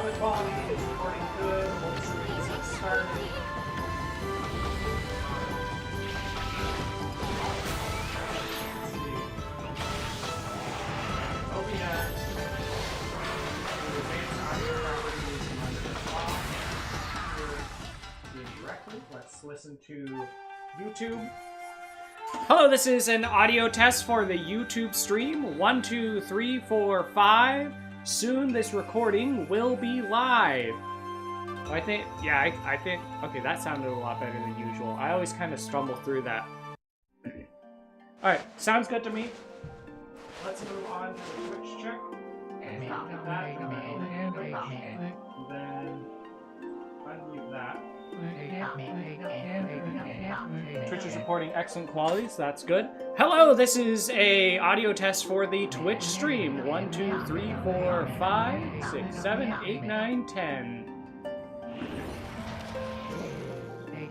audio quality is recording good. Hopefully it's started. OBS. Advanced audio properties under off. Here directly. Let's listen to YouTube. Hello, this is an audio test for the YouTube stream. 1, 2, 3, 4, 5. Soon this recording will be live. I think, okay, that sounded a lot better than usual. I always kind of stumble through that. Alright, sounds good to me. Let's move on to the Twitch check. And then unmute that. Twitch is reporting excellent quality, so that's good. Hello, this is a audio test for the Twitch stream. 1, 2, 3, 4, 5, 6, 7, 8, 9, 10.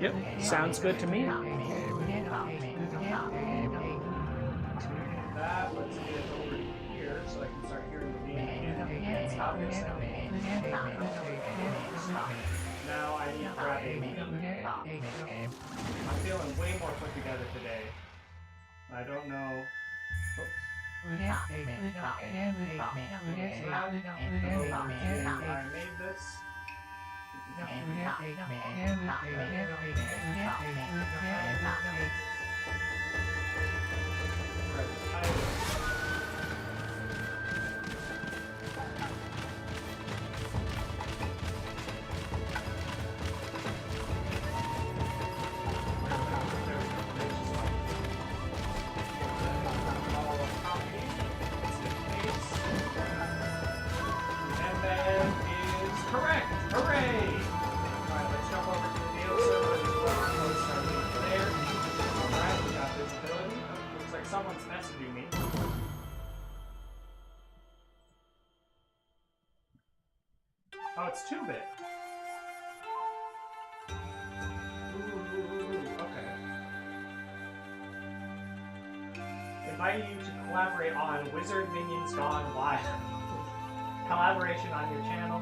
Yep, sounds good to me. That, let's get it over here so I can start hearing the game. Stop this now. Now I need to grab a I'm feeling way more put together today. I don't know. Oops. I made this. Someone's messaging me. Oh, it's 2-bit. Okay. Inviting you to collaborate on Wizard Minions Gone Wild. Collaboration on your channel.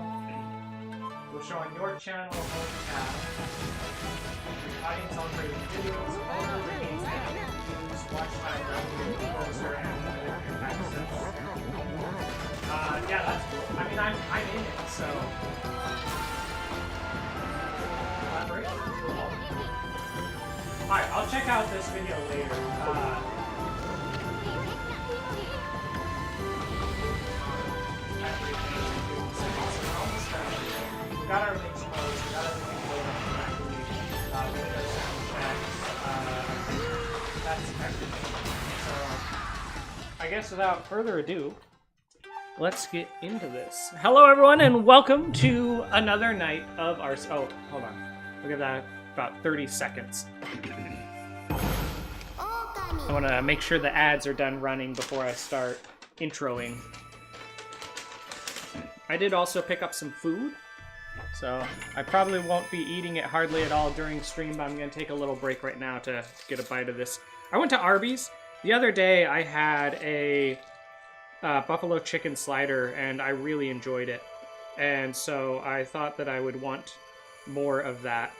We'll show on your channel home tab. Audience celebrating videos, older ratings, watch time revenue, poster, and access. Yeah, that's cool. I mean, I'm in it, so. Collaboration is cool. Alright, I'll check out this video later. We got our links closed, we got everything loaded up correctly. We did our sound checks. That's everything. So, I guess without further ado, let's get into this. Hello, everyone, and welcome to another night of our. Oh, hold on. We'll give that about 30 seconds. I want to make sure the ads are done running before I start introing. I did also pick up some food, so I probably won't be eating it hardly at all during stream, but I'm going to take a little break right now to get a bite of this. I went to Arby's. The other day I had a buffalo chicken slider, and I really enjoyed it. And so I thought that I would want more of that.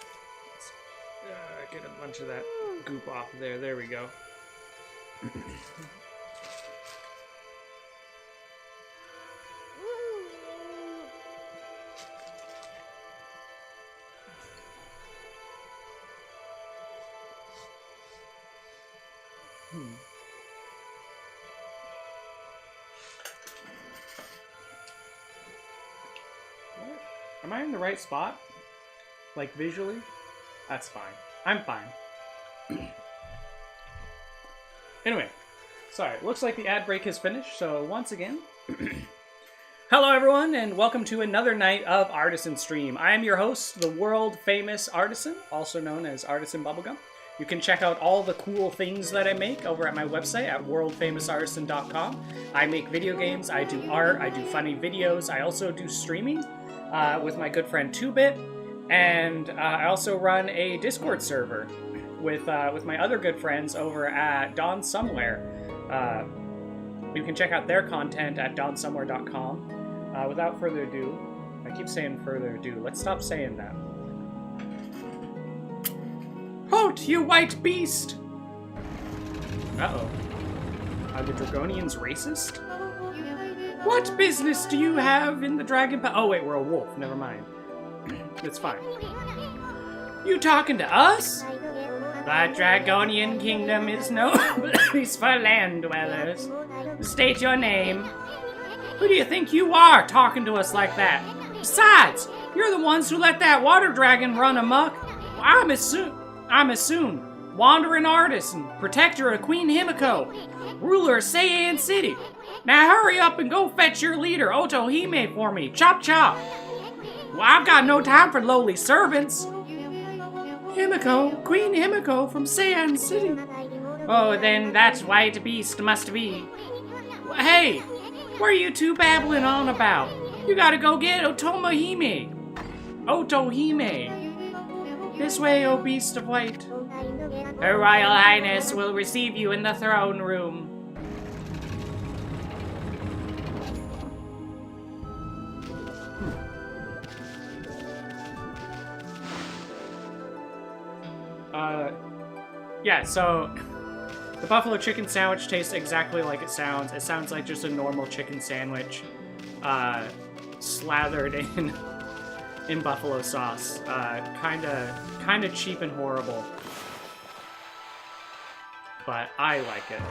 Let's get a bunch of that goop off there. There we go. Am I in the right spot? Like visually? That's fine. I'm fine. Anyway, sorry. Looks like the ad break has finished, so once again... Hello everyone, and welcome to another night of Artisan Stream. I am your host, the world-famous Artisan, also known as Artisan Bubblegum. You can check out all the cool things that I make over at my website at worldfamousartisan.com. I make video games, I do art, I do funny videos, I also do streaming with my good friend 2-Bit, and I also run a Discord server with my other good friends over at Dawn Somewhere. You can check out their content at dawnsomewhere.com. Without further ado, I I keep saying further ado. Let's stop saying that. Halt, you white beast! Uh-oh. Are the Dragonians racist? What business do you have in the dragon Oh, wait, we're a wolf. Never mind. It's fine. You talking to us? The Dragonian Kingdom is no place for land dwellers. State your name. Who do you think you are, talking to us like that? Besides, you're the ones who let that water dragon run amok. I'm Assun, wandering artist and protector of Queen Himiko, ruler of Seian City. Now hurry up and go fetch your leader, Otohime, for me. Chop chop. Well, I've got no time for lowly servants. Himiko, Queen Himiko from Seian City. Oh, then that white beast must be. Hey, what are you two babbling on about? You gotta go get Otohime. This way, O beast of white. Her Royal Highness will receive you in the throne room. Yeah, so the buffalo chicken sandwich tastes exactly like it sounds. It sounds like just a normal chicken sandwich, slathered in buffalo sauce. Kinda cheap and horrible, but I like it.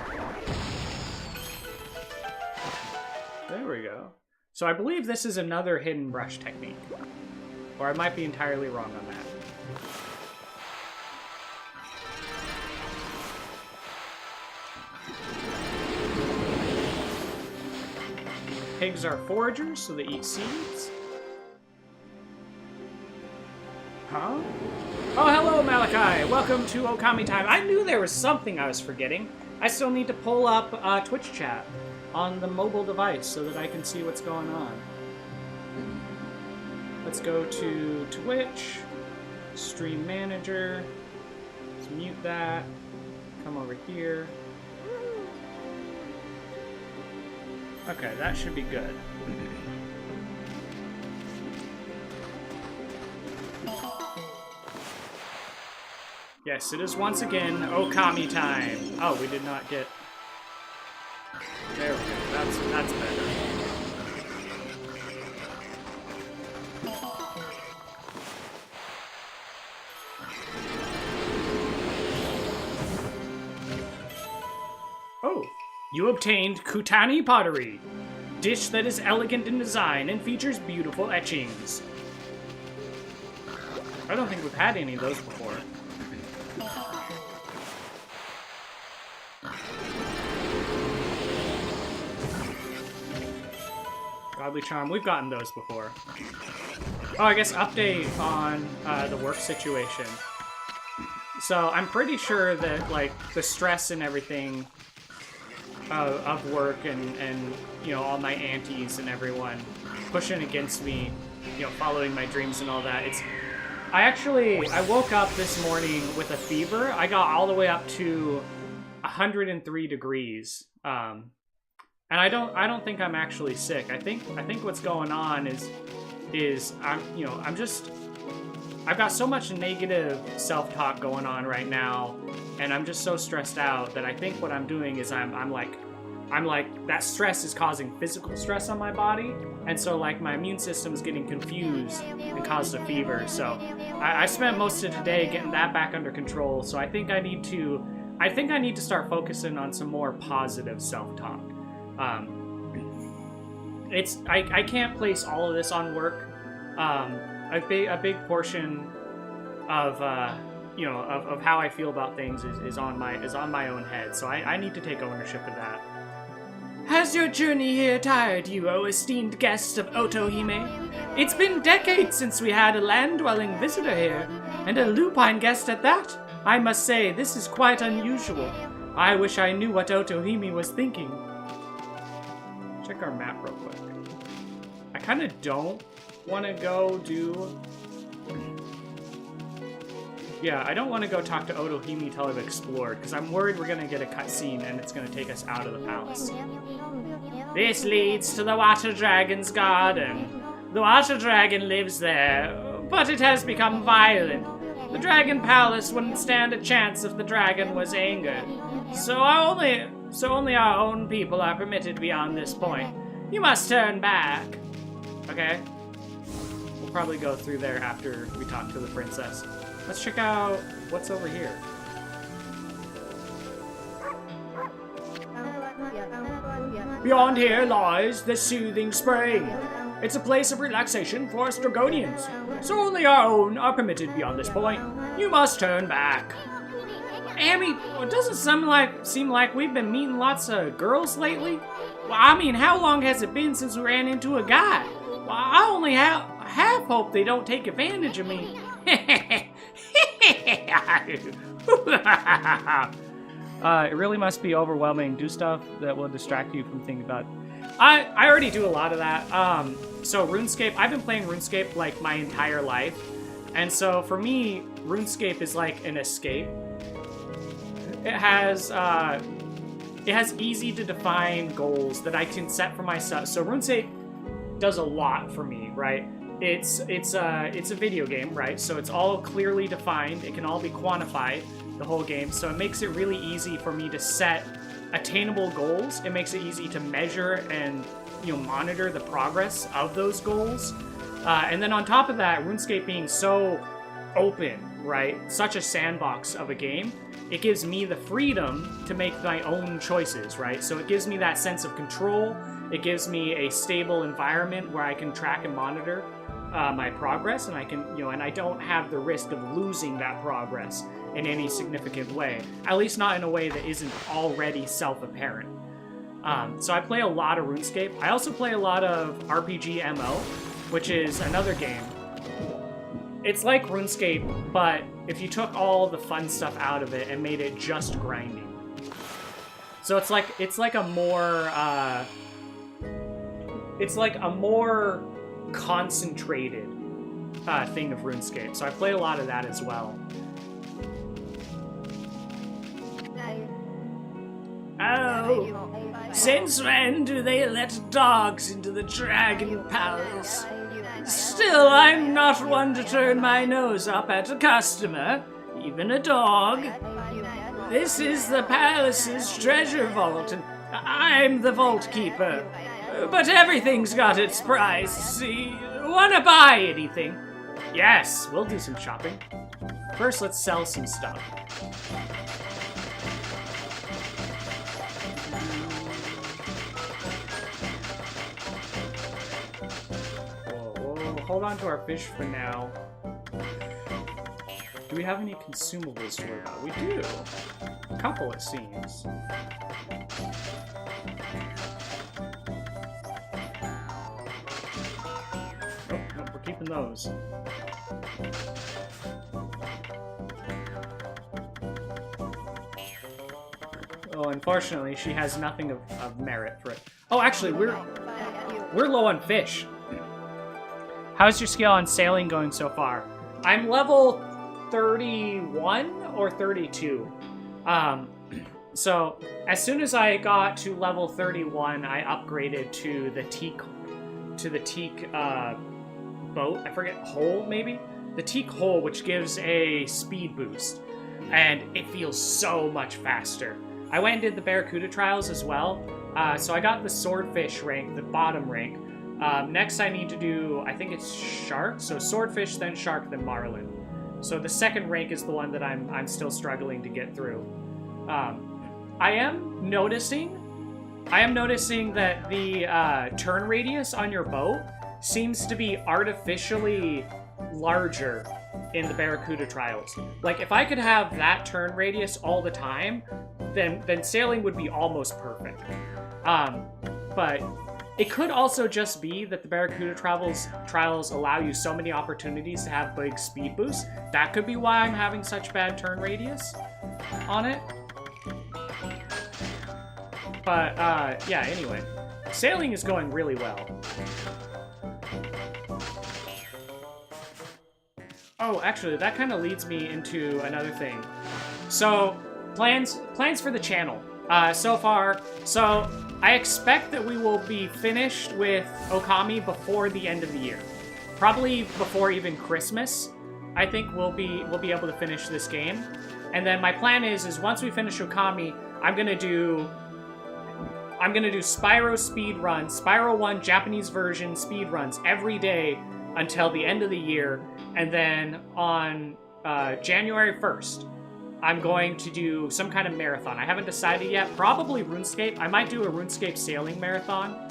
There we go. So I believe this is another hidden brush technique, or I might be entirely wrong on that. Pigs are foragers, so they eat seeds. Huh? Oh, hello, Malachi! Welcome to Okami time. I knew there was something I was forgetting. I still need to pull up Twitch chat on the mobile device so that I can see what's going on. Let's go to Twitch, Stream Manager. Let's mute that. Come over here. Okay, that should be good. Yes, it is once again Okami time. Oh, we did not get... There we go. That's better. Oh, you obtained Kutani pottery. Dish that is elegant in design and features beautiful etchings. I don't think we've had any of those before. Godly Charm, we've gotten those before. Oh, I guess update on the work situation. So I'm pretty sure that, like, the stress and everything of work and you know, all my aunties and everyone pushing against me, you know, following my dreams and all that. I woke up this morning with a fever. I got all the way up to 103 degrees. And I don't think I'm actually sick. I think what's going on is I've got so much negative self-talk going on right now, and I'm just so stressed out that I think what I'm doing is I'm like that stress is causing physical stress on my body, and so like my immune system is getting confused and caused a fever. So I spent most of today getting that back under control. So I think I need to start focusing on some more positive self-talk. I can't place all of this on work. A big portion of of how I feel about things is on my own head. So I need to take ownership of that. Has your journey here tired you, O esteemed guest of Otohime? It's been decades since we had a land-dwelling visitor here, and a lupine guest at that. I must say, this is quite unusual. I wish I knew what Otohime was thinking. Check our map real quick. I kind of don't want to go do... Yeah, I don't want to go talk to Otohime till I've explored, because I'm worried we're going to get a cutscene and it's going to take us out of the palace. This leads to the Water Dragon's garden. The water dragon lives there, but it has become violent. The dragon palace wouldn't stand a chance if the dragon was angered. So only our own people are permitted beyond this point. You must turn back. Okay. We'll probably go through there after we talk to the princess. Let's check out what's over here. Beyond here lies the Soothing Spring. It's a place of relaxation for us Dragonians. So only our own are permitted beyond this point. You must turn back. Amy, it doesn't seem like we've been meeting lots of girls lately. Well, I mean, how long has it been since we ran into a guy? Well, I only half hope they don't take advantage of me. It really must be overwhelming. Do stuff that will distract you from thinking about. I already do a lot of that. So RuneScape, I've been playing RuneScape like my entire life. And so for me, RuneScape is like an escape. It has easy to define goals that I can set for myself. So RuneScape does a lot for me, right? It's a video game, right? So it's all clearly defined. It can all be quantified, the whole game. So it makes it really easy for me to set attainable goals. It makes it easy to measure and monitor the progress of those goals. And then on top of that, RuneScape being so open, right? Such a sandbox of a game, it gives me the freedom to make my own choices, right? So it gives me that sense of control. It gives me a stable environment where I can track and monitor my progress, and I can, and I don't have the risk of losing that progress in any significant way, at least not in a way that isn't already self-apparent. So I play a lot of RuneScape. I also play a lot of RPG MO, which is another game. It's like RuneScape, but if you took all the fun stuff out of it and made it just grinding. So it's like a more concentrated thing of RuneScape. So I play a lot of that as well. Oh, since when do they let dogs into the Dragon Palace? Still, I'm not one to turn my nose up at a customer, even a dog. This is the palace's treasure vault, and I'm the vault keeper. But everything's got its price, see? Wanna buy anything? Yes, we'll do some shopping. First, let's sell some stuff. Hold on to our fish for now. Do we have any consumables to worry about? We do. A couple, it seems. Oh, no, we're keeping those. Oh, unfortunately, she has nothing of merit for it. Oh, actually, we're low on fish. How's your skill on sailing going so far? I'm level 31 or 32. So as soon as I got to level 31, I upgraded to the teak boat. I forget, hull maybe? The teak hull, which gives a speed boost, and it feels so much faster. I went and did the Barracuda trials as well. So I got the swordfish rank, the bottom rank. Next I need to do, I think it's shark, so swordfish, then shark, then marlin. So the second rank is the one that I'm still struggling to get through. I am noticing that the turn radius on your boat seems to be artificially larger in the Barracuda trials. Like, if I could have that turn radius all the time, then sailing would be almost perfect. But it could also just be that the Barracuda trials allow you so many opportunities to have big speed boosts. That could be why I'm having such bad turn radius on it. But, yeah, anyway. Sailing is going really well. Oh, actually, that kind of leads me into another thing. So, plans for the channel. So I expect that we will be finished with Okami before the end of the year. Probably before even Christmas. I think we'll be able to finish this game. And then my plan is once we finish Okami, I'm gonna do Spyro speed runs, Spyro 1 Japanese version speed runs every day until the end of the year. And then on January 1st, I'm going to do some kind of marathon. I haven't decided yet. Probably RuneScape. I might do a RuneScape sailing marathon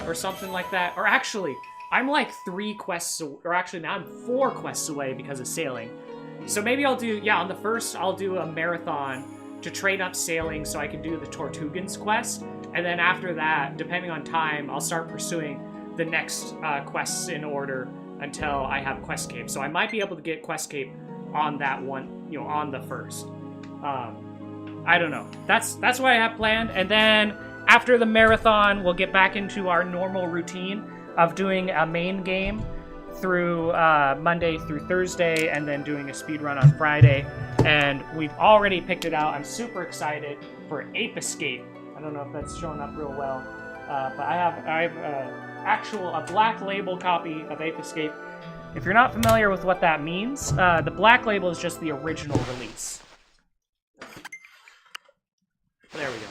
or something like that. Or actually, I'm like 3 quests, or actually now I'm 4 quests away because of sailing. So maybe I'll do, yeah, on the 1st, I'll do a marathon to train up sailing so I can do the Tortugan's quest. And then after that, depending on time, I'll start pursuing the next quests in order until I have Quest Cape. So I might be able to get Quest Cape on that one, you know, on the 1st. I don't know. That's what I have planned. And then after the marathon, we'll get back into our normal routine of doing a main game through Monday through Thursday, and then doing a speed run on Friday. And we've already picked it out. I'm super excited for Ape Escape. I don't know if that's showing up real well, but I have a black label copy of Ape Escape. If you're not familiar with what that means, the black label is just the original release. There we go.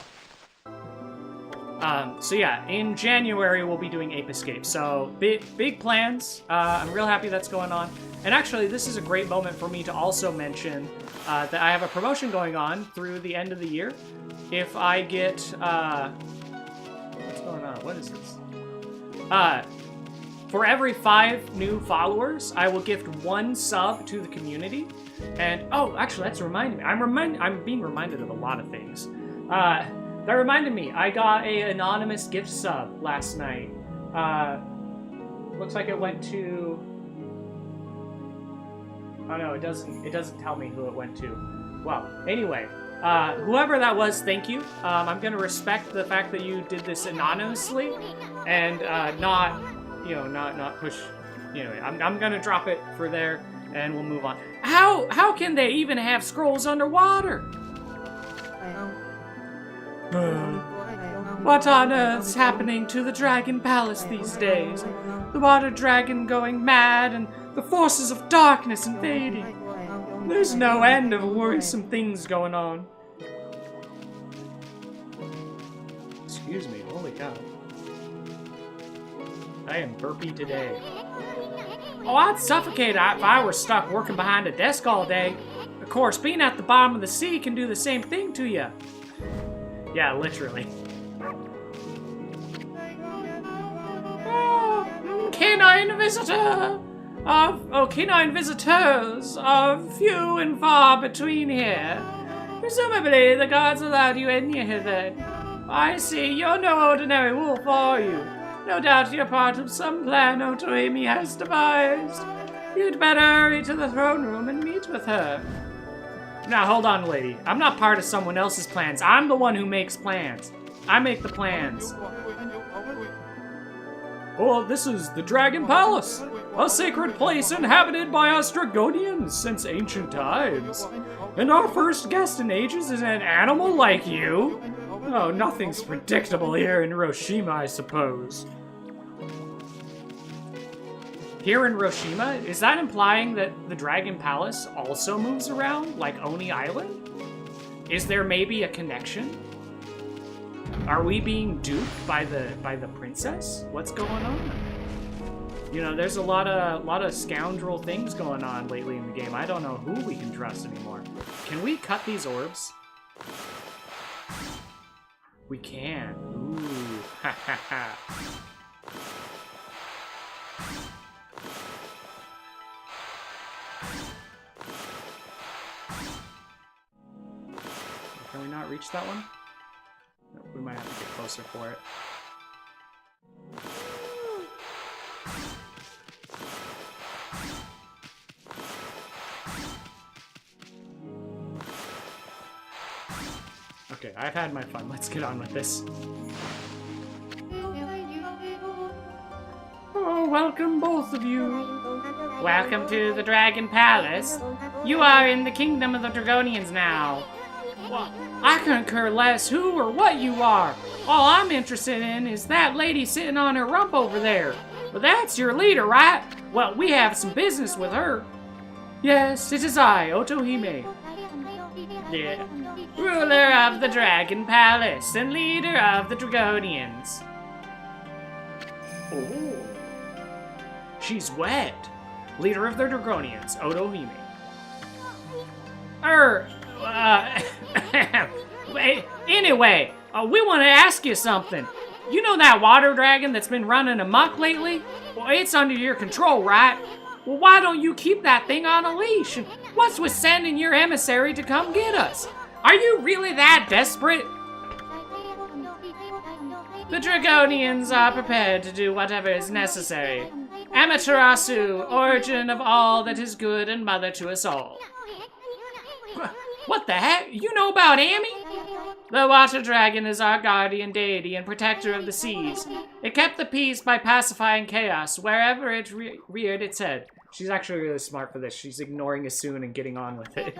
So yeah, in January we'll be doing Ape Escape. So big plans. I'm real happy that's going on. And actually, this is a great moment for me to also mention that I have a promotion going on through the end of the year. If I get what's going on? What is this? For every 5 new followers, I will gift 1 sub to the community. And oh, actually, that's reminding me. I'm being reminded of a lot of things. That reminded me, I got a anonymous gift sub last night. Looks like it went to... Oh no, it doesn't tell me who it went to. Well, anyway, whoever that was, thank you. I'm gonna respect the fact that you did this anonymously and not push. Anyway, I'm gonna drop it for there and we'll move on. How can they even have scrolls underwater? What on earth's happening to the Dragon Palace these days? The water dragon going mad and the forces of darkness invading. There's no end of worrisome things going on. Excuse me, holy cow. I am burpy today. Oh, I'd suffocate if I were stuck working behind a desk all day. Of course, being at the bottom of the sea can do the same thing to you. Yeah, literally. Canine visitors are few and far between here. Presumably, the gods allowed you in here then. I see, you're no ordinary wolf, are you? No doubt you're part of some plan Otoemi has devised. You'd better hurry to the throne room and meet with her. Now, hold on, lady. I'm not part of someone else's plans. I'm the one who makes plans. I make the plans. Oh, this is the Dragon Palace, a sacred place inhabited by us Dragonians since ancient times. And our first guest in ages is an animal like you? Oh, nothing's predictable here in Hiroshima, I suppose. Here in Hiroshima? Is that implying that the Dragon Palace also moves around, like Oni Island? Is there maybe a connection? Are we being duped by the princess? What's going on? You know, there's a lot of scoundrel things going on lately in the game. I don't know who we can trust anymore. Can we cut these orbs? We can. Ooh, ha ha ha. Can we not reach that one? No, we might have to get closer for it. Okay, I've had my fun. Let's get on with this. Oh, welcome both of you. Welcome to the Dragon Palace. You are in the kingdom of the Dragonians now. Well, I couldn't care less who or what you are. All I'm interested in is that lady sitting on her rump over there. Well, that's your leader, right? Well, we have some business with her. Yes, it is I, Otohime. Yeah. Ruler of the Dragon Palace and leader of the Dragonians. Oh. She's wet. Leader of the Dragonians, Otohime. Anyway, we want to ask you something. You know that water dragon that's been running amok lately? Well, it's under your control, right? Well, why don't you keep that thing on a leash? And what's with sending your emissary to come get us? Are you really that desperate? The Dragonians are prepared to do whatever is necessary. Amaterasu, origin of all that is good and mother to us all. What the heck? You know about Amy? The water dragon is our guardian deity and protector of the seas. It kept the peace by pacifying chaos wherever it reared its head. She's actually really smart for this. She's ignoring Asun and getting on with it.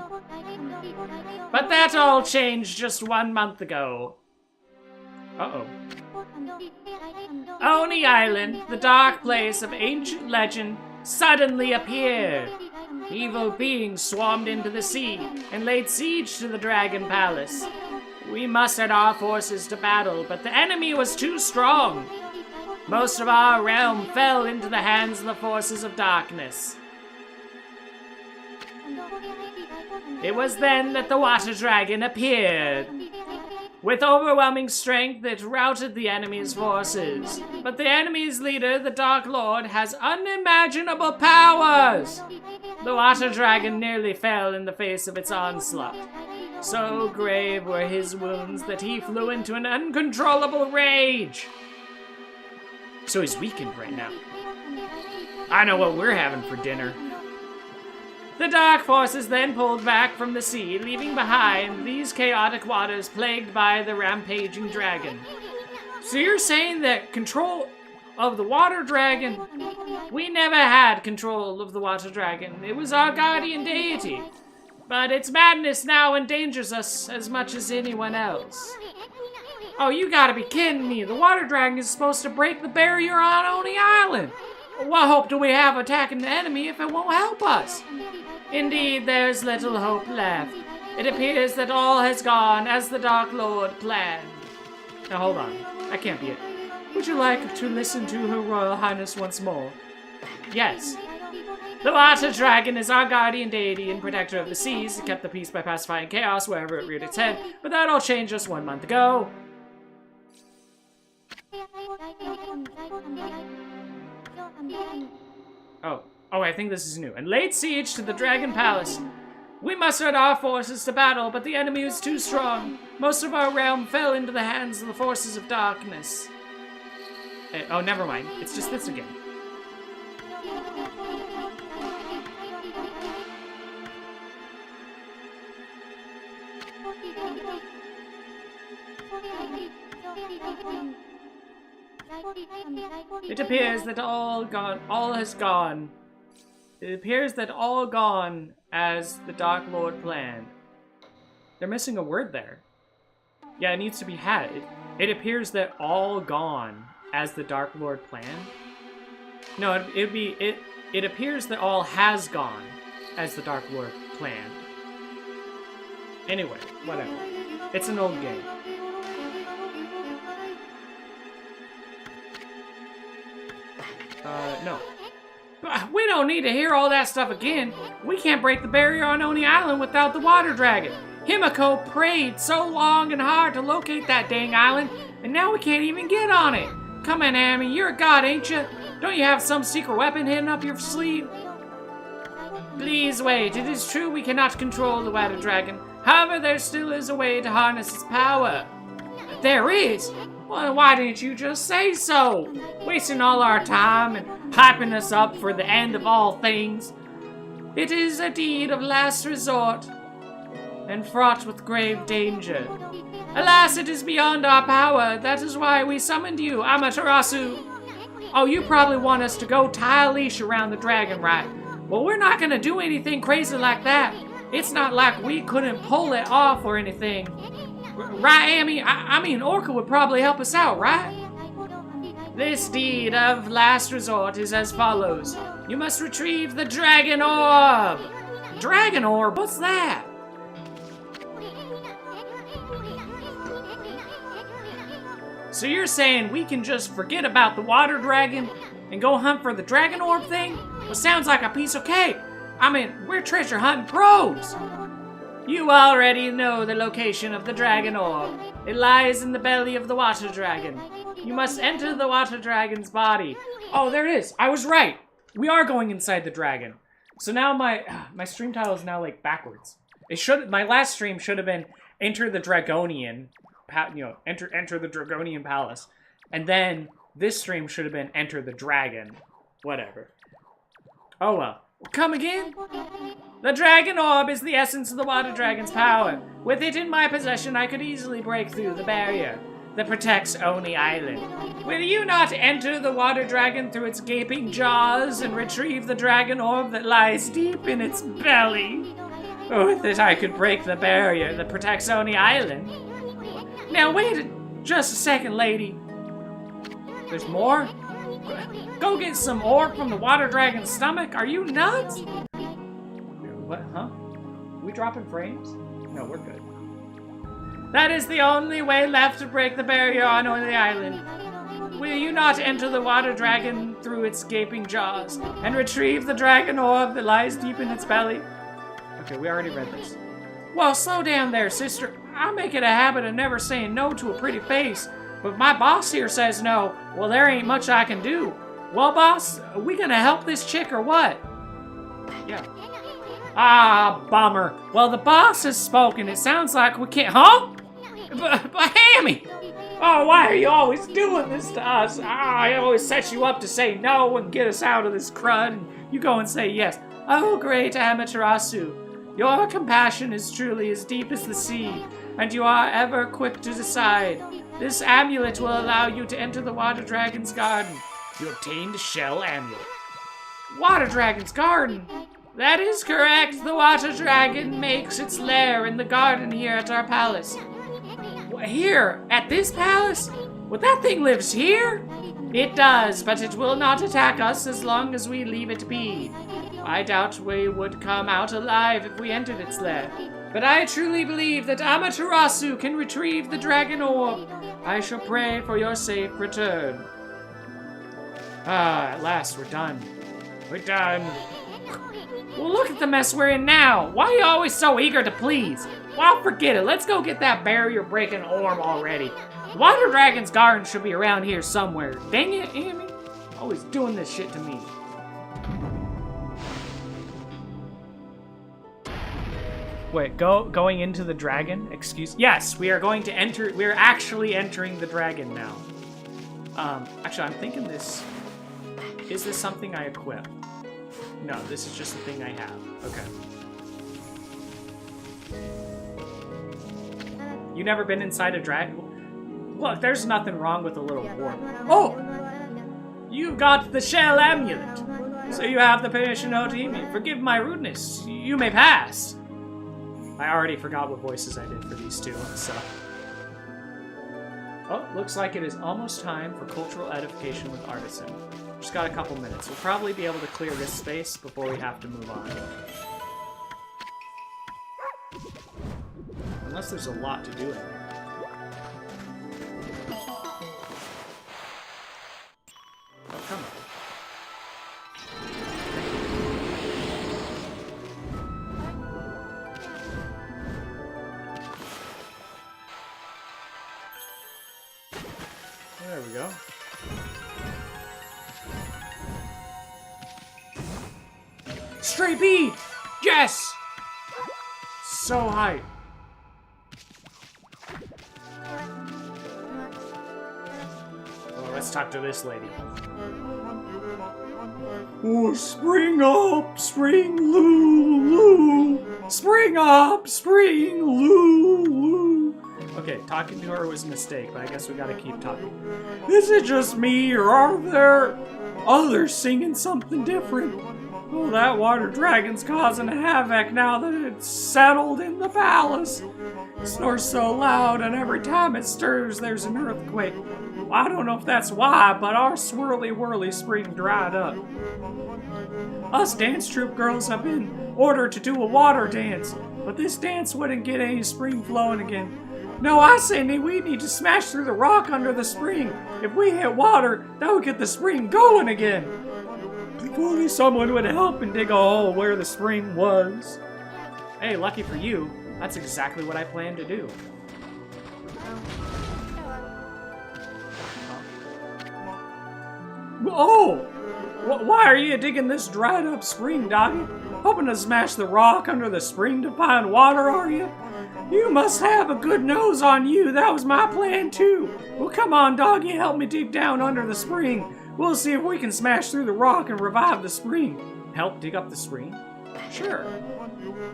But that all changed just 1 month ago. Uh-oh. Oni Island, the dark place of ancient legend, suddenly appeared. Evil beings swarmed into the sea and laid siege to the Dragon Palace. We mustered our forces to battle, but the enemy was too strong. Most of our realm fell into the hands of the forces of darkness. It was then that the water dragon appeared. With overwhelming strength, it routed the enemy's forces. But the enemy's leader, the Dark Lord, has unimaginable powers. The water dragon nearly fell in the face of its onslaught. So grave were his wounds that he flew into an uncontrollable rage. So he's weakened right now. I know what we're having for dinner. The dark forces then pulled back from the sea, leaving behind these chaotic waters plagued by the rampaging dragon. So you're saying that control of the water dragon? We never had control of the water dragon. It was our guardian deity. But its madness now endangers us as much as anyone else. Oh, you gotta be kidding me. The water dragon is supposed to break the barrier on Oni Island. What hope do we have attacking the enemy if it won't help us? Indeed, there's little hope left. It appears that all has gone as the Dark Lord planned. Now hold on, that can't be it. Would you like to listen to Her Royal Highness once more? Yes. The water dragon is our guardian deity and protector of the seas. It kept the peace by pacifying chaos wherever it reared its head, but that all changed just 1 month ago. Oh, I think this is new. And laid siege to the Dragon Palace. We mustered our forces to battle, but the enemy was too strong. Most of our realm fell into the hands of the forces of darkness. Oh, never mind. It's just this again. It appears that all has gone. It appears that all gone as the Dark Lord planned. They're missing a word there. Yeah, it needs to be had. It appears that all gone as the Dark Lord planned. No, it appears that all has gone as the Dark Lord planned. Anyway, whatever. It's an old game. No. We don't need to hear all that stuff again. We can't break the barrier on Oni Island without the water dragon. Himiko prayed so long and hard to locate that dang island, and now we can't even get on it. Come on, Amy, you're a god, ain't you? Don't you have some secret weapon hidden up your sleeve? Please wait. It is true we cannot control the water dragon. However, there still is a way to harness its power. There is? Well, why didn't you just say so? Wasting all our time and hyping us up for the end of all things. It is a deed of last resort and fraught with grave danger. Alas, it is beyond our power. That is why we summoned you, Amaterasu. Oh, you probably want us to go tie a leash around the dragon, right? Well, we're not gonna do anything crazy like that. It's not like we couldn't pull it off or anything. Right, Amy? I mean, Orca would probably help us out, right? This deed of last resort is as follows. You must retrieve the dragon orb. Dragon orb? What's that? So you're saying we can just forget about the water dragon and go hunt for the dragon orb thing? Well, sounds like a piece of cake. I mean, we're treasure hunting pros. You already know the location of the dragon orb. It lies in the belly of the water dragon. You must enter the water dragon's body. Oh, there it is. I was right. We are going inside the dragon. So now my stream title is now like backwards. My last stream should have been enter the Dragonian, enter the Dragonian Palace, and then this stream should have been enter the dragon. Whatever. Oh well. Come again? The dragon orb is the essence of the water dragon's power. With it in my possession, I could easily break through the barrier that protects Oni Island. Will you not enter the water dragon through its gaping jaws and retrieve the dragon orb that lies deep in its belly? With it, I could break the barrier that protects Oni Island. Now wait just a second, lady. There's more? Go get some orb from the water dragon's stomach? Are you nuts? What, huh? We dropping frames? No, we're good. That is the only way left to break the barrier on the island. Will you not enter the water dragon through its gaping jaws and retrieve the dragon orb that lies deep in its belly? Okay, we already read this. Well, slow down there, sister. I make it a habit of never saying no to a pretty face. But if my boss here says no, well, there ain't much I can do. Well, boss, are we gonna help this chick or what? Yeah. Ah, bummer. Well, the boss has spoken. It sounds like we can't... Huh? But Hammy! Oh, why are you always doing this to us? I always set you up to say no and get us out of this crud, and you go and say yes. Oh, great Amaterasu. Your compassion is truly as deep as the sea, and you are ever quick to decide. This amulet will allow you to enter the Water Dragon's garden. You obtained a shell amulet. Water Dragon's garden? That is correct. The Water Dragon makes its lair in the garden here at our palace. Here? At this palace? Well, that thing lives here? It does, but it will not attack us as long as we leave it be. I doubt we would come out alive if we entered its lair. But I truly believe that Amaterasu can retrieve the dragon orb. I shall pray for your safe return. Ah, at last, we're done. We're done. Well, look at the mess we're in now. Why are you always so eager to please? Well, forget it. Let's go get that barrier-breaking orb already. The Water Dragon's garden should be around here somewhere. Dang it, Amy. Always doing this shit to me. Wait, going into the dragon? Yes, we are going to enter. We are actually entering the dragon now. Actually, I'm thinking this. Is this something I equip? No, this is just a thing I have. Okay. You never been inside a dragon? Look, there's nothing wrong with a little warp. Oh! You've got the shell amulet. So you have the permission to me. Forgive my rudeness. You may pass. I already forgot what voices I did for these two, so... Oh, looks like it is almost time for cultural edification with Artisan. Just got a couple minutes. We'll probably be able to clear this space before we have to move on. Unless there's a lot to do in here. Oh, come on. There we go. Straight B! Yes! So high. Oh, let's talk to this lady. Oh, spring up, spring Lulu. Spring up, spring Lulu. Okay, talking to her was a mistake, but I guess we gotta keep talking. Is it just me, or are there others singing something different? Oh, that water dragon's causing havoc now that it's settled in the palace. It snores so loud, and every time it stirs, there's an earthquake. I don't know if that's why, but our swirly-whirly spring dried up. Us dance troupe girls have been ordered to do a water dance, but this dance wouldn't get any spring flowing again. No, I say we need to smash through the rock under the spring. If we hit water, that would get the spring going again. If only someone would help and dig a hole where the spring was. Hey, lucky for you, that's exactly what I plan to do. Oh! Why are you digging this dried up spring, doggy? Hoping to smash the rock under the spring to find water, are you? You must have a good nose on you. That was my plan, too. Well, come on, doggy, help me dig down under the spring. We'll see if we can smash through the rock and revive the spring. Help dig up the spring? Sure.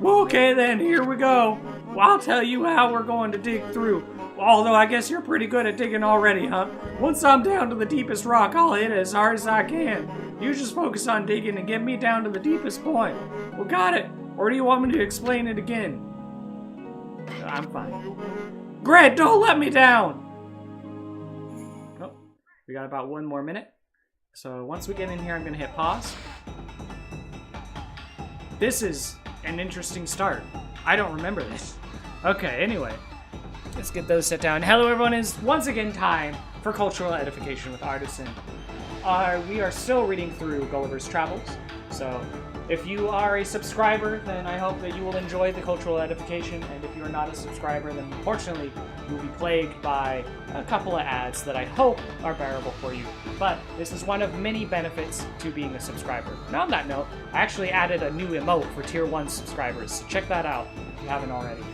Well, okay, then, here we go. Well, I'll tell you how we're going to dig through. Although I guess you're pretty good at digging already, huh? Once I'm down to the deepest rock, I'll hit it as hard as I can. You just focus on digging and get me down to the deepest point. Well, got it. Or do you want me to explain it again? I'm fine. Great, don't let me down! Oh, we got about 1 more minute. So once we get in here, I'm going to hit pause. This is an interesting start. I don't remember this. Okay, anyway. Let's get those set down. Hello, everyone. It's once again time for Cultural Edification with Artisan. We are still reading through Gulliver's Travels. So if you are a subscriber, then I hope that you will enjoy the Cultural Edification. And if you are not a subscriber, then unfortunately you will be plagued by a couple of ads that I hope are bearable for you. But this is one of many benefits to being a subscriber. And on that note, I actually added a new emote for Tier 1 subscribers, so check that out if you haven't already.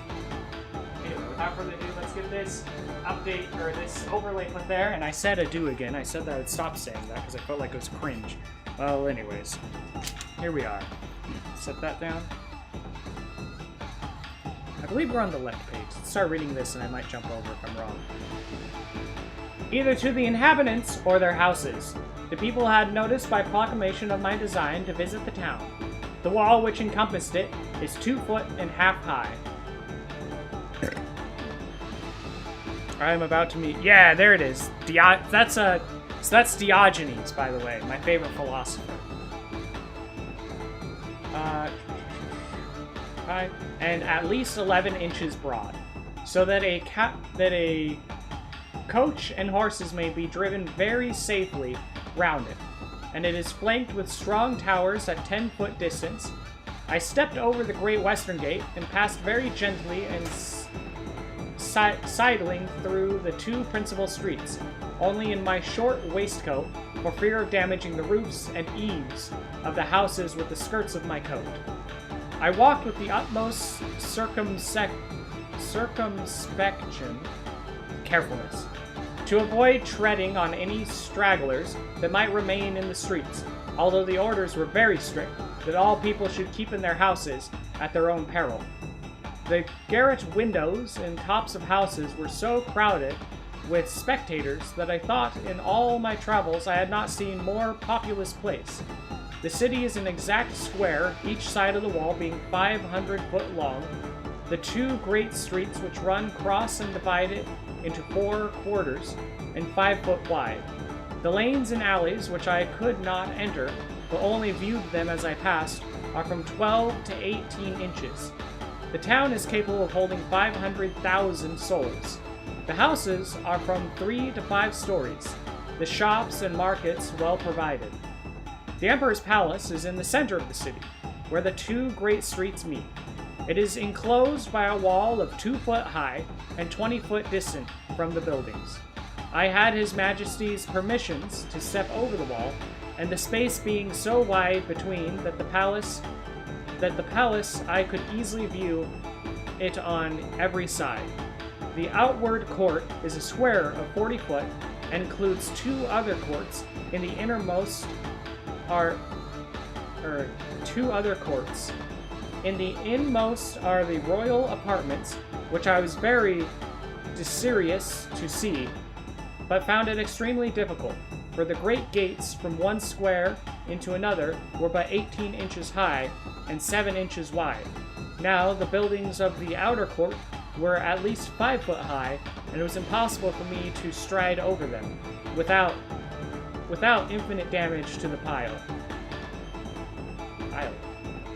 Anyway, without further ado, let's get this update, or this overlay put there. And I said ado again. I said that I would stop saying that because I felt like it was cringe. Well, anyways, here we are. Set that down. I believe we're on the left page. Let's start reading this and I might jump over if I'm wrong. Either to the inhabitants or their houses, the people had noticed by proclamation of my design to visit the town. The wall which encompassed it is 2.5 feet high. I'm about to meet... Yeah, there it is. That's Diogenes, by the way, my favorite philosopher. And at least 11 inches broad, so that a coach and horses may be driven very safely round it. And it is flanked with strong towers at 10-foot distance. I stepped over the Great Western Gate and passed very gently and sidling through the 2 principal streets, only in my short waistcoat for fear of damaging the roofs and eaves of the houses with the skirts of my coat. I walked with the utmost carefulness, to avoid treading on any stragglers that might remain in the streets, although the orders were very strict that all people should keep in their houses at their own peril. The garret windows and tops of houses were so crowded with spectators that I thought in all my travels I had not seen more populous place. The city is an exact square, each side of the wall being 500 foot long. The 2 great streets which run cross and divide it into 4 quarters and 5 foot wide. The lanes and alleys, which I could not enter, but only viewed them as I passed, are from 12 to 18 inches. The town is capable of holding 500,000 souls. The houses are from 3 to 5 stories. The shops and markets well provided. The Emperor's Palace is in the center of the city, where the 2 great streets meet. It is enclosed by a wall of 2 foot high and 20 foot distant from the buildings. I had His Majesty's permissions to step over the wall, and the space being so wide between that the palace I could easily view it on every side. The outward court is a square of 40 foot and includes 2 other courts. In the innermost are 2 other courts. In the inmost are the royal apartments, which I was very desirous to see, but found it extremely difficult, for the great gates from one square into another were but 18 inches high and 7 inches wide. Now, the buildings of the outer court were at least 5 foot high, and it was impossible for me to stride over them without infinite damage to the pile.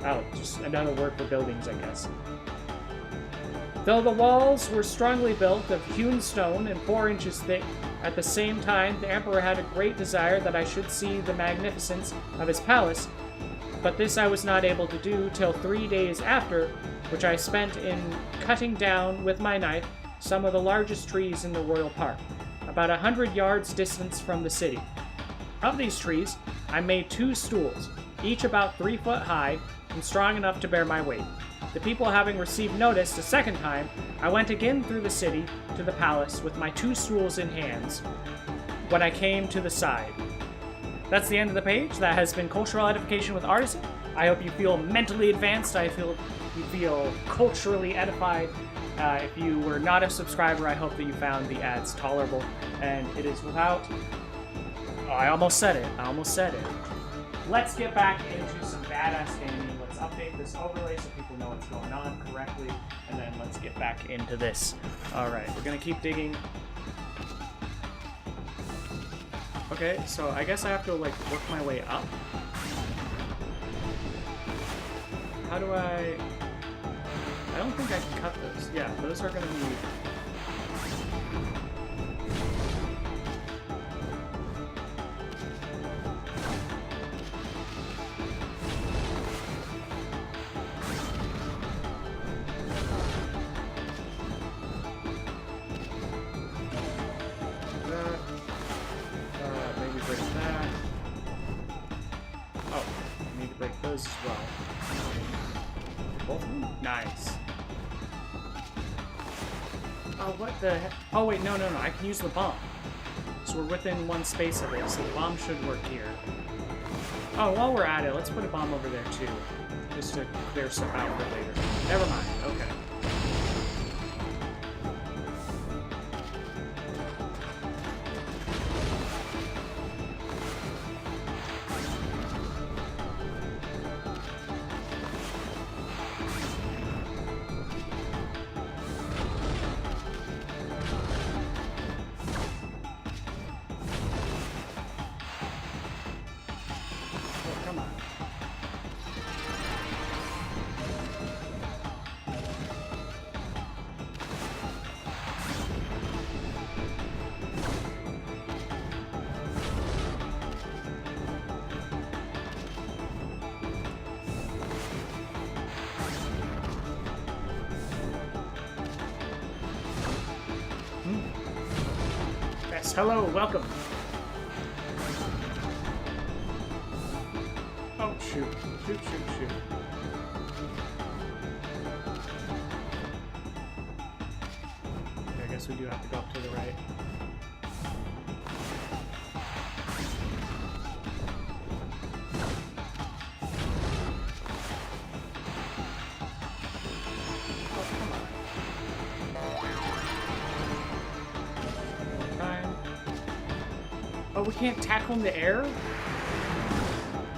Oh, just another word for buildings, I guess. Though the walls were strongly built of hewn stone and 4 inches thick, at the same time the emperor had a great desire that I should see the magnificence of his palace, but this I was not able to do till 3 days after, which I spent in cutting down with my knife some of the largest trees in the royal park, about 100 yards distance from the city. Of these trees, I made 2 stools, each about 3 foot high and strong enough to bear my weight. The people having received notice a second time, I went again through the city to the palace with my 2 stools in hands when I came to the side. That's the end of the page. That has been Cultural Edification with Artisan. I hope you feel mentally advanced. I feel you feel culturally edified. If you were not a subscriber, I hope that you found the ads tolerable. And it is without... Oh, I almost said it. Let's get back into some badass gaming. Let's update this overlay so people know what's going on correctly. And then let's get back into this. Alright, we're going to keep digging. Okay, so I guess I have to, like, work my way up. How do I don't think I can cut those. Yeah, those are gonna need... maybe break that. Oh, I need to break those as well. Both of them? Nice. Oh, what the heck? Oh, wait, no. I can use the bomb. So we're within one space of it, so the bomb should work here. Oh, while we're at it, let's put a bomb over there, too. Just to clear stuff out for later. Never mind. Okay. Yes, hello, welcome. Oh, shoot. Shoot. Okay, I guess we do have to go up to the right. Oh, we can't tackle in the air?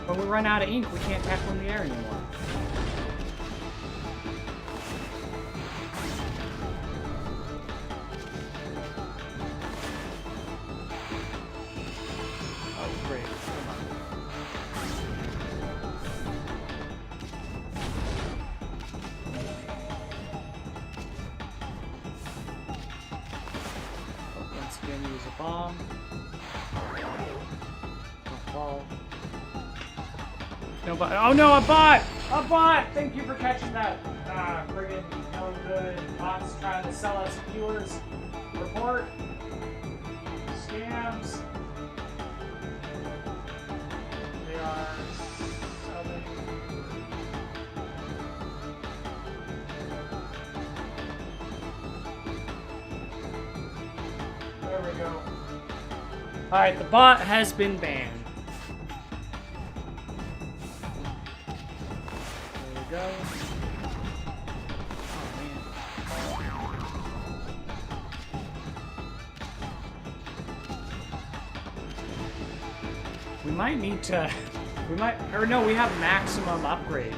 When we run out of ink, we can't tackle in the air anymore. Oh, great. Come on. Oh, once again, use a bomb. No, but oh no, a bot! A bot! Thank you for catching that. Friggin' no good. Bots trying to sell us viewers. Report. Scams. They are selling. There we go. Alright, the bot has been banned. Go. Oh, man. We might need to We might, or no, we have maximum upgrade.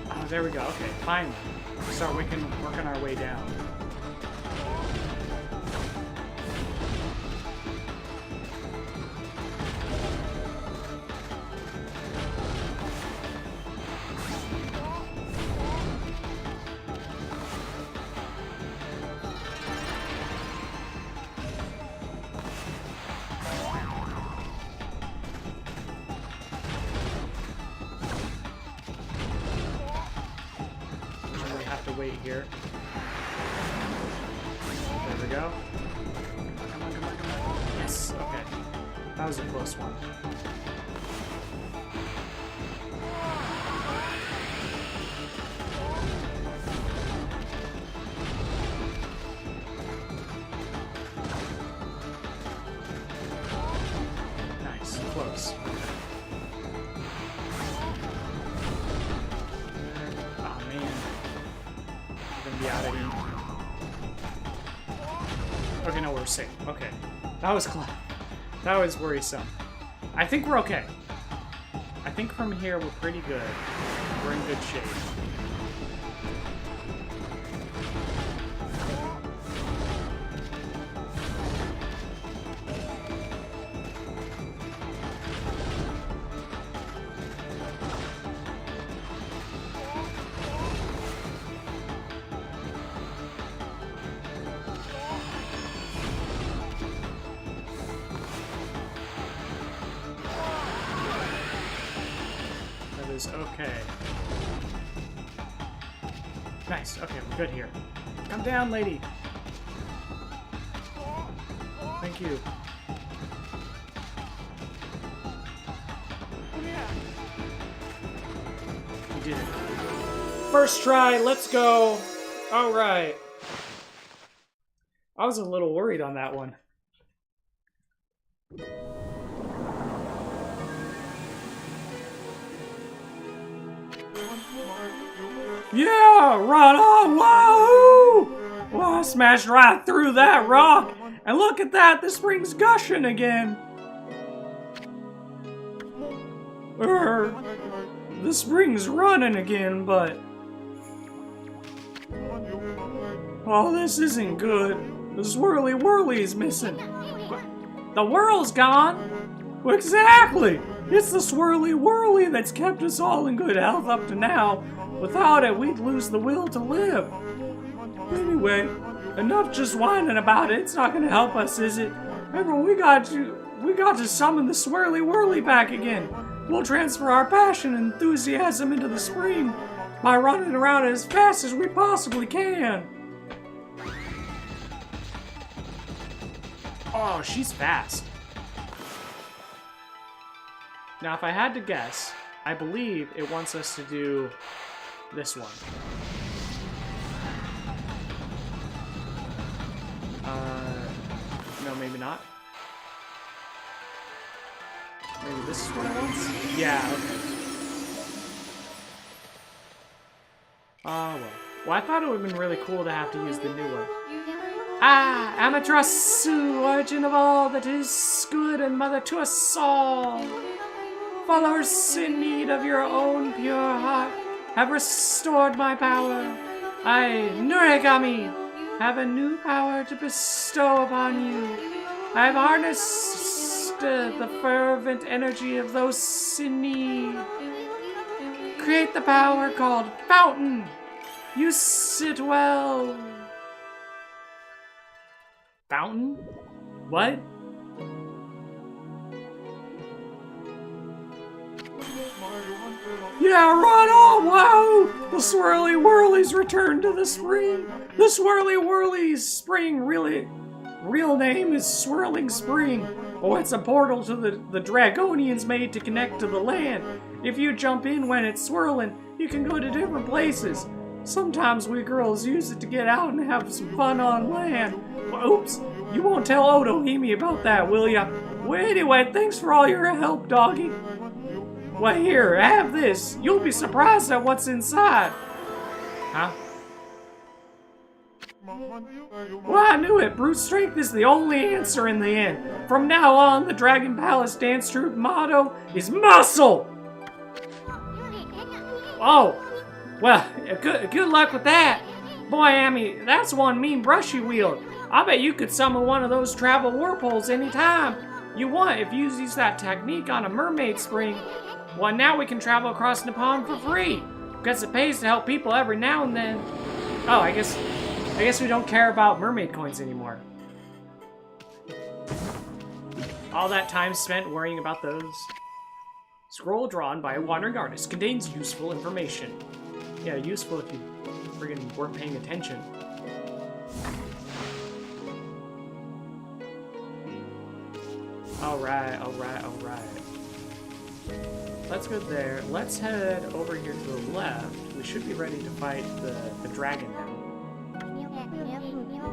Oh, there we go. Okay, finally. So we can work on our way down. Wait here. There we go. Come on, come on, come on. Yes, okay. That was a close one. Nice, close. Out of here. Okay, no, we're safe. Okay. That was close. That was worrisome. I think we're okay. I think from here we're pretty good. We're in good shape. Okay. Nice. Okay, we're good here. Come down, lady. Thank you. We did it. First try, let's go. All right. I was a little worried on that one. Yeah, right on, whoa! Well, I smashed right through that rock, and look at that, the spring's gushing again. The spring's running again, but... oh, this isn't good. The swirly whirly's missing. The whirl's gone? Well, exactly! It's the swirly whirly that's kept us all in good health up to now. Without it, we'd lose the will to live. Anyway, enough just whining about it. It's not gonna help us, is it? Everyone, we got to summon the swirly whirly back again. We'll transfer our passion and enthusiasm into the spring by running around as fast as we possibly can. Oh, she's fast. Now, if I had to guess, I believe it wants us to do this one. No, maybe not. Maybe this is what it wants? Yeah, okay. Oh, well, I thought it would have been really cool to have to use the new one. Ah, Amaterasu, origin of all that is good and mother to us all. Followers in need of your own pure heart have restored my power. I, Okami, have a new power to bestow upon you. I have harnessed the fervent energy of those in need. Create the power called Fountain. Use it well. Fountain? What? Yeah, right on! Wow! The swirly whirlies returned to the spring. The swirly whirlies spring real name is Swirling Spring. Oh, it's a portal to the Dragonians made to connect to the land. If you jump in when it's swirling, you can go to different places. Sometimes we girls use it to get out and have some fun on land. Oops, you won't tell Otohime about that, will ya? Well, anyway, thanks for all your help, doggy. Well, here, have this. You'll be surprised at what's inside. Huh? Well, I knew it. Brute strength is the only answer in the end. From now on, the Dragon Palace Dance Troupe motto is muscle! Oh, well, good luck with that. Boy, Amy, that's one mean brush you wield. I bet you could summon one of those travel whirlpools anytime you want if you use that technique on a mermaid spring. Well, now we can travel across the pond for free. Guess it pays to help people every now and then. Oh, I guess we don't care about mermaid coins anymore. All that time spent worrying about those. Scroll drawn by a wandering artist contains useful information. Yeah, useful if you friggin' weren't paying attention. Alright. Let's go there. Let's head over here to the left. We should be ready to fight the dragon now.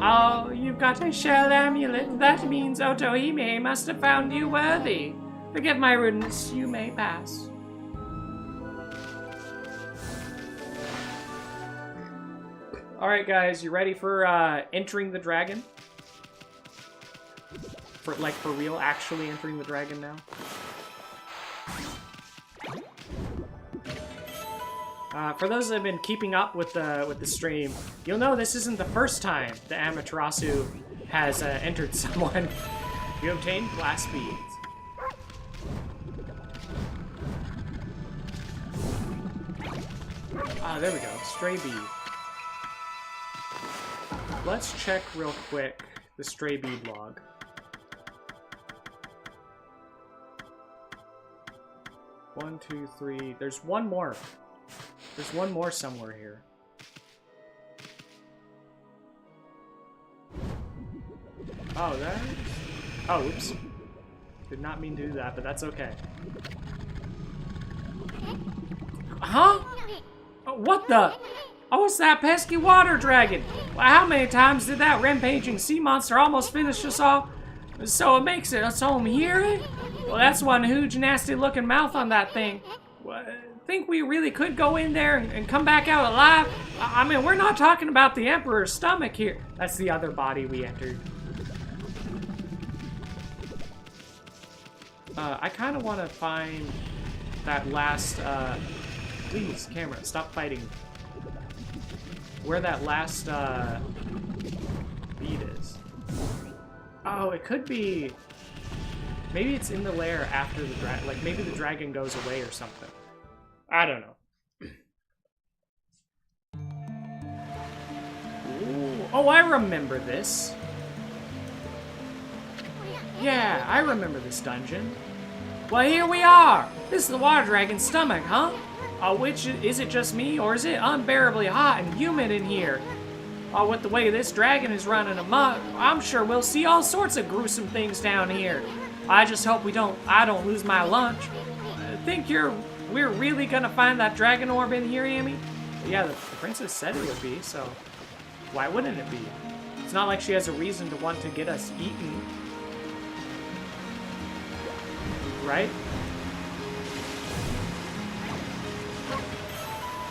Oh, you've got a shell amulet. That means Otohime must have found you worthy. Forgive my rudeness, you may pass. Alright guys, you ready for entering the dragon? For real, actually entering the dragon now? For those that have been keeping up with the stream, you'll know this isn't the first time the Amaterasu has entered someone. You obtained glass beads. Ah, there we go. Stray bead. Let's check real quick the stray bead log. One, two, three. There's one more. There's one more somewhere here. Oh, that is... Oh, oops. Did not mean to do that, but that's okay. Huh? Oh, what the? Oh, it's that pesky water dragon. Well, how many times did that rampaging sea monster almost finish us off? So it makes it us home here? Well, that's one huge nasty looking mouth on that thing. Well, think we really could go in there and come back out alive? I mean, we're not talking about the Emperor's stomach here. That's the other body we entered. I kind of want to find that last, please, camera, stop fighting. Where that last, bead is. Oh, it could be... Maybe it's in the lair after the dragon. Like, maybe the dragon goes away or something. I don't know. Ooh. Oh, I remember this. Yeah, I remember this dungeon. Well, here we are. This is the water dragon's stomach, huh? Which, is it just me, or is it unbearably hot and humid in here? With the way this dragon is running amok, I'm sure we'll see all sorts of gruesome things down here. I just hope I don't lose my lunch. Think we're really gonna find that dragon orb in here, Amy? Yeah, the princess said it would be, so why wouldn't it be? It's not like she has a reason to want to get us eaten. Right?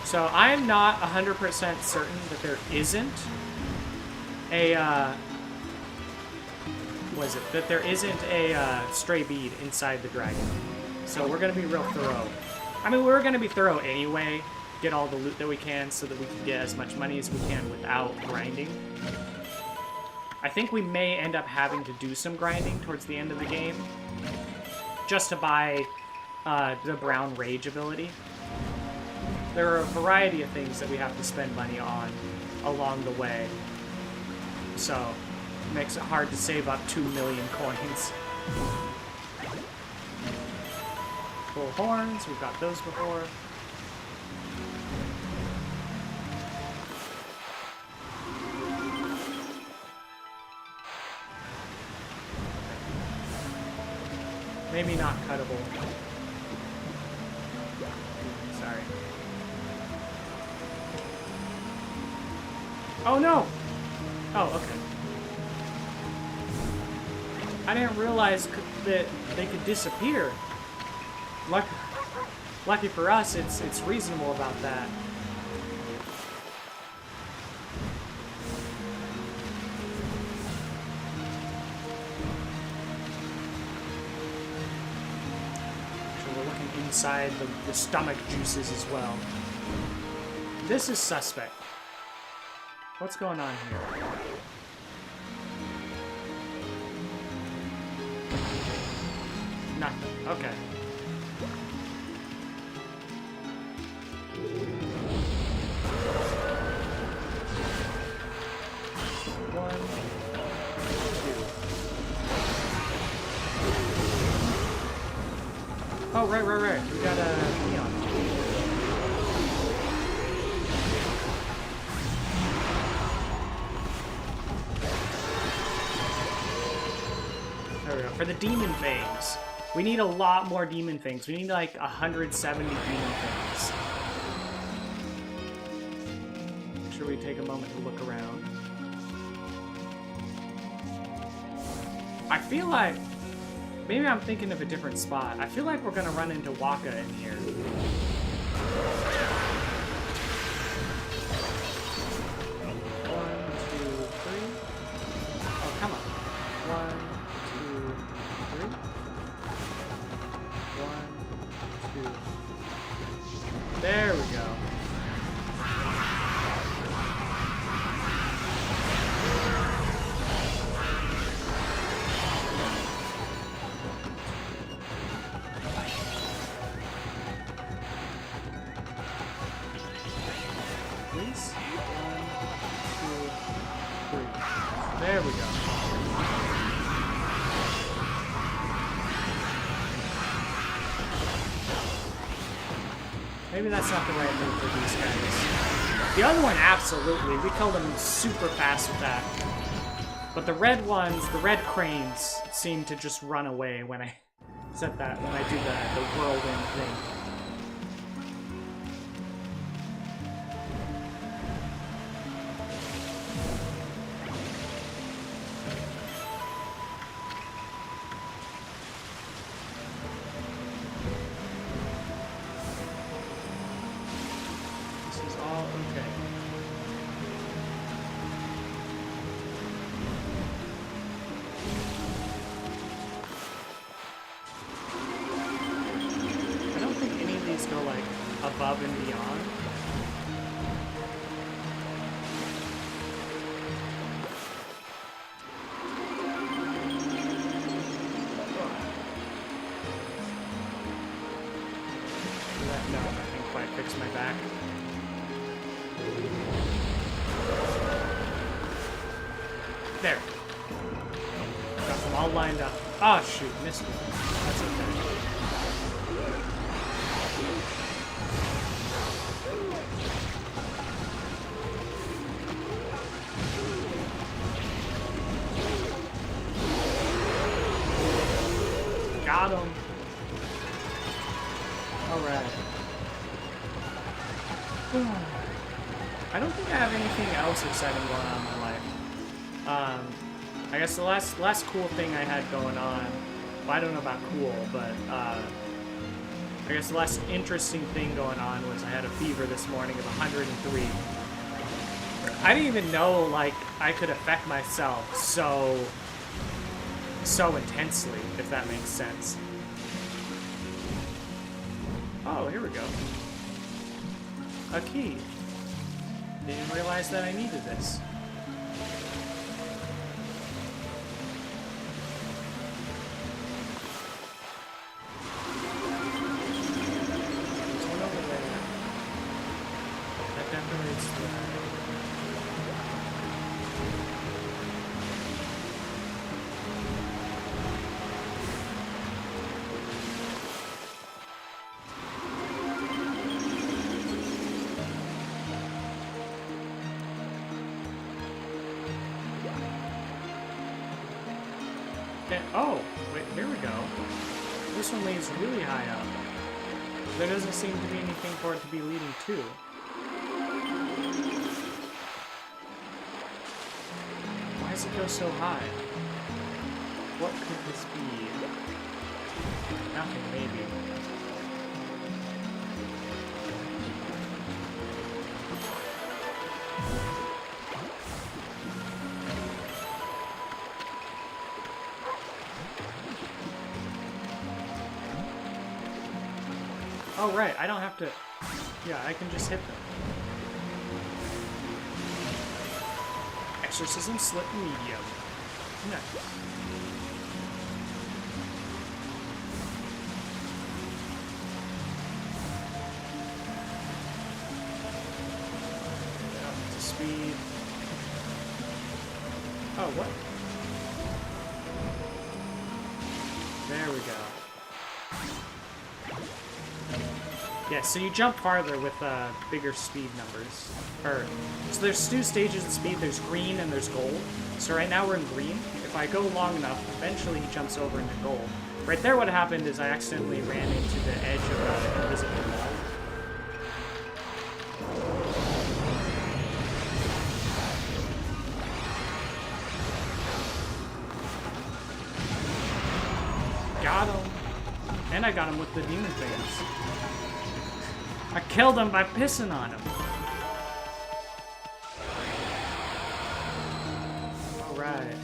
So I am not 100% certain that there isn't a, that there isn't a stray bead inside the dragon. So we're gonna be real thorough. I mean, we're gonna be thorough anyway, get all the loot that we can so that we can get as much money as we can without grinding. I think we may end up having to do some grinding towards the end of the game, just to buy the Brown Rage ability. There are a variety of things that we have to spend money on along the way, so it makes it hard to save up 2 million coins. Full horns, we've got those before. Maybe not cuttable. Sorry. Oh no! Oh, okay. I didn't realize that they could disappear. Lucky for us, it's reasonable about that. inside the stomach juices as well. This is suspect. What's going on here? Nothing. Okay. One, two. Oh, right. We got a neon. There we go. For the demon fangs. We need a lot more demon fangs. We need like 170 demon fangs. Make sure we take a moment to look around. I feel like maybe I'm thinking of a different spot. I feel like we're gonna run into Waka in here. One, two, three. Oh, come on. One, two, three. One, two. There we go. Please. One, two, three. There we go. Maybe that's not the right move for these guys. The other one, absolutely. We killed them super fast with that. But the red ones, the red cranes, seem to just run away when I set that, when I do the whirlwind thing. Go like above and beyond. No, I didn't quite fix my back. There. Got them all lined up. Oh shoot, missed one. That's okay. Got him. Alright. I don't think I have anything else exciting going on in my life. I guess the last cool thing I had going on, well, I don't know about cool, but I guess the last interesting thing going on was I had a fever this morning of 103. I didn't even know, like, I could affect myself so intensely, if that makes sense. Oh, here we go. A key. Didn't realize that I needed this. There's one over there. That definitely is the... Oh, wait, here we go. This one leads really high up. There doesn't seem to be anything for it to be leading to. Why does it go so high? What could this be? Nothing, maybe. Oh, right, I don't have to... Yeah, I can just hit them. Exorcism Slip Medium. Nice. Up to speed. Oh, what? There we go. Yeah, so you jump farther with bigger speed numbers. So there's two stages of speed. There's green and there's gold. So right now we're in green. If I go long enough, eventually he jumps over into gold. Right there what happened is I accidentally ran into the edge of the invisible wall. Got him. And I got him with the demon things. I killed him by pissing on him. Alright.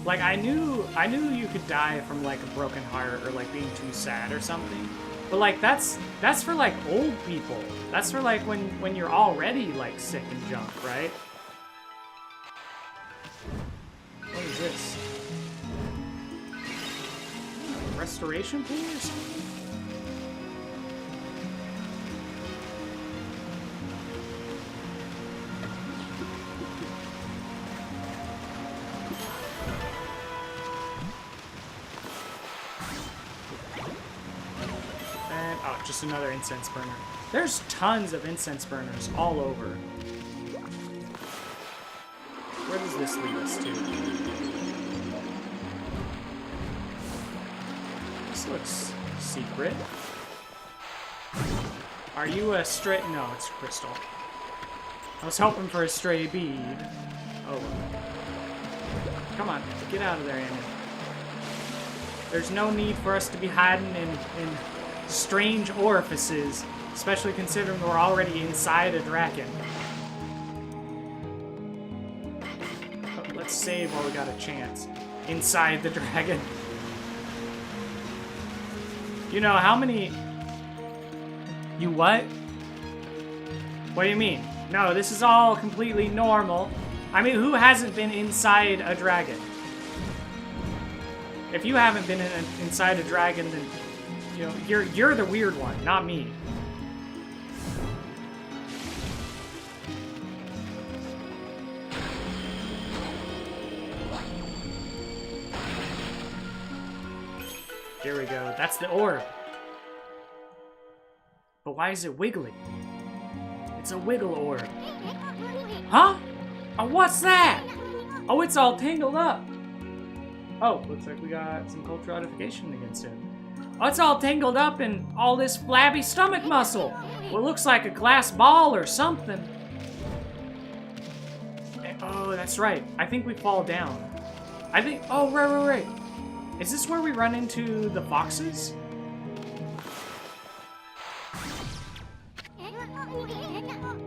Like, I knew you could die from, like, a broken heart or, like, being too sad or something. But, like, that's for, like, old people. That's for, like, when you're already, like, sick and junk, right? What is this? Restoration pool or something? And, oh, just another incense burner. There's tons of incense burners all over. Where does this lead us to? This looks secret. Are you a stray? No, it's crystal. I was hoping for a stray bead. Oh, come on, get out of there, Annie. There's no need for us to be hiding in strange orifices, especially considering we're already inside a dragon. Oh, let's save while we got a chance. Inside the dragon. You know, how many... You what? What do you mean? No, this is all completely normal. I mean, who hasn't been inside a dragon? If you haven't been inside a dragon, then, you know, you're the weird one, not me. Here we go. That's the orb. But why is it wiggly? It's a wiggle orb. Huh? Oh, what's that? Oh, it's all tangled up. Oh, looks like we got some cultural edification against him. Oh, it's all tangled up in all this flabby stomach muscle. Well, it looks like a glass ball or something. Oh, that's right. I think we fall down. I think... Oh, right. Is this where we run into the foxes?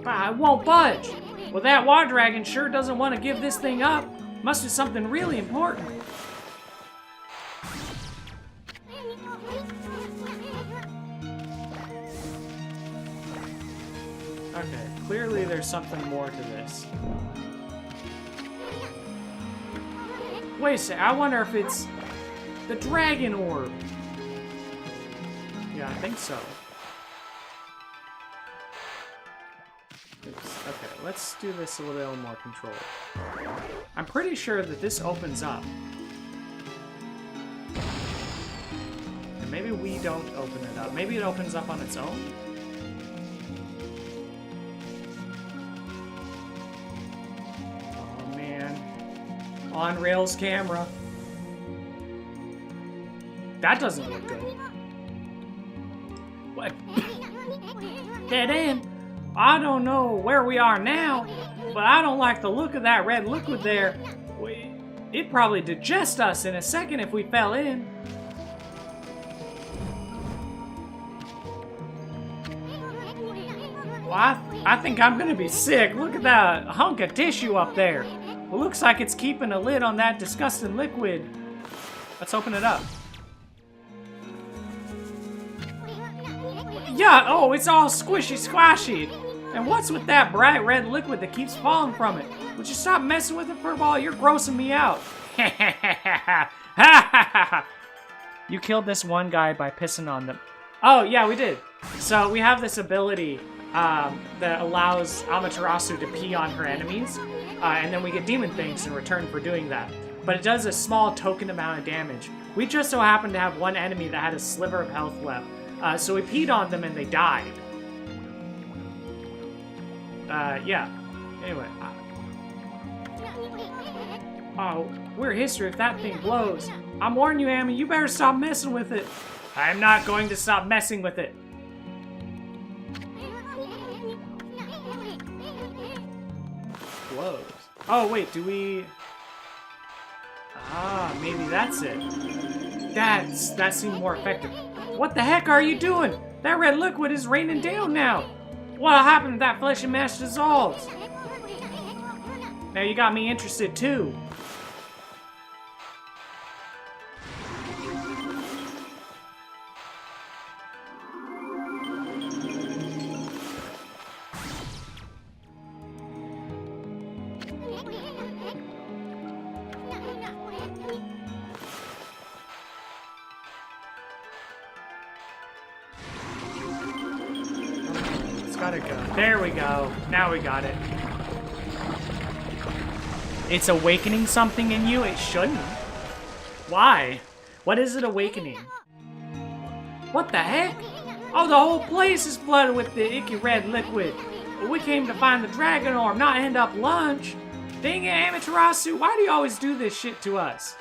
Ah, it won't budge. Well, that water dragon sure doesn't want to give this thing up. Must be something really important. Okay, clearly there's something more to this. Wait a sec, I wonder if it's the dragon orb. Yeah, I think so. Oops. Okay, let's do this a little more controlled. I'm pretty sure that this opens up. And maybe we don't open it up. Maybe it opens up on its own? Oh man. On rails camera. That doesn't look good. What? Dead end? I don't know where we are now, but I don't like the look of that red liquid there. It'd probably digest us in a second if we fell in. Well, I think I'm gonna be sick. Look at that hunk of tissue up there. Well, looks like it's keeping a lid on that disgusting liquid. Let's open it up. Yeah, oh, it's all squishy squashy. And what's with that bright red liquid that keeps falling from it? Would you stop messing with it, Furball? You're grossing me out. You killed this one guy by pissing on them. Oh, yeah, we did. So we have this ability that allows Amaterasu to pee on her enemies, and then we get demon things in return for doing that. But it does a small token amount of damage. We just so happened to have one enemy that had a sliver of health left, so we peed on them and they died. Yeah. Anyway. Oh, we're history if that thing blows. I'm warning you, Amy, you better stop messing with it. I'm not going to stop messing with it. Blows. Oh, wait, do we... Ah, maybe that's it. That seemed more effective. What the heck are you doing? That red liquid is raining down now. What'll happen if that fleshy mash dissolves? Now you got me interested too. Gotta go. There we go. Now we got it. It's awakening something in you? It shouldn't. Why? What is it awakening? What the heck? Oh, the whole place is flooded with the icky red liquid. We came to find the dragon orb, not end up lunch. Dang it, Amaterasu, why do you always do this shit to us?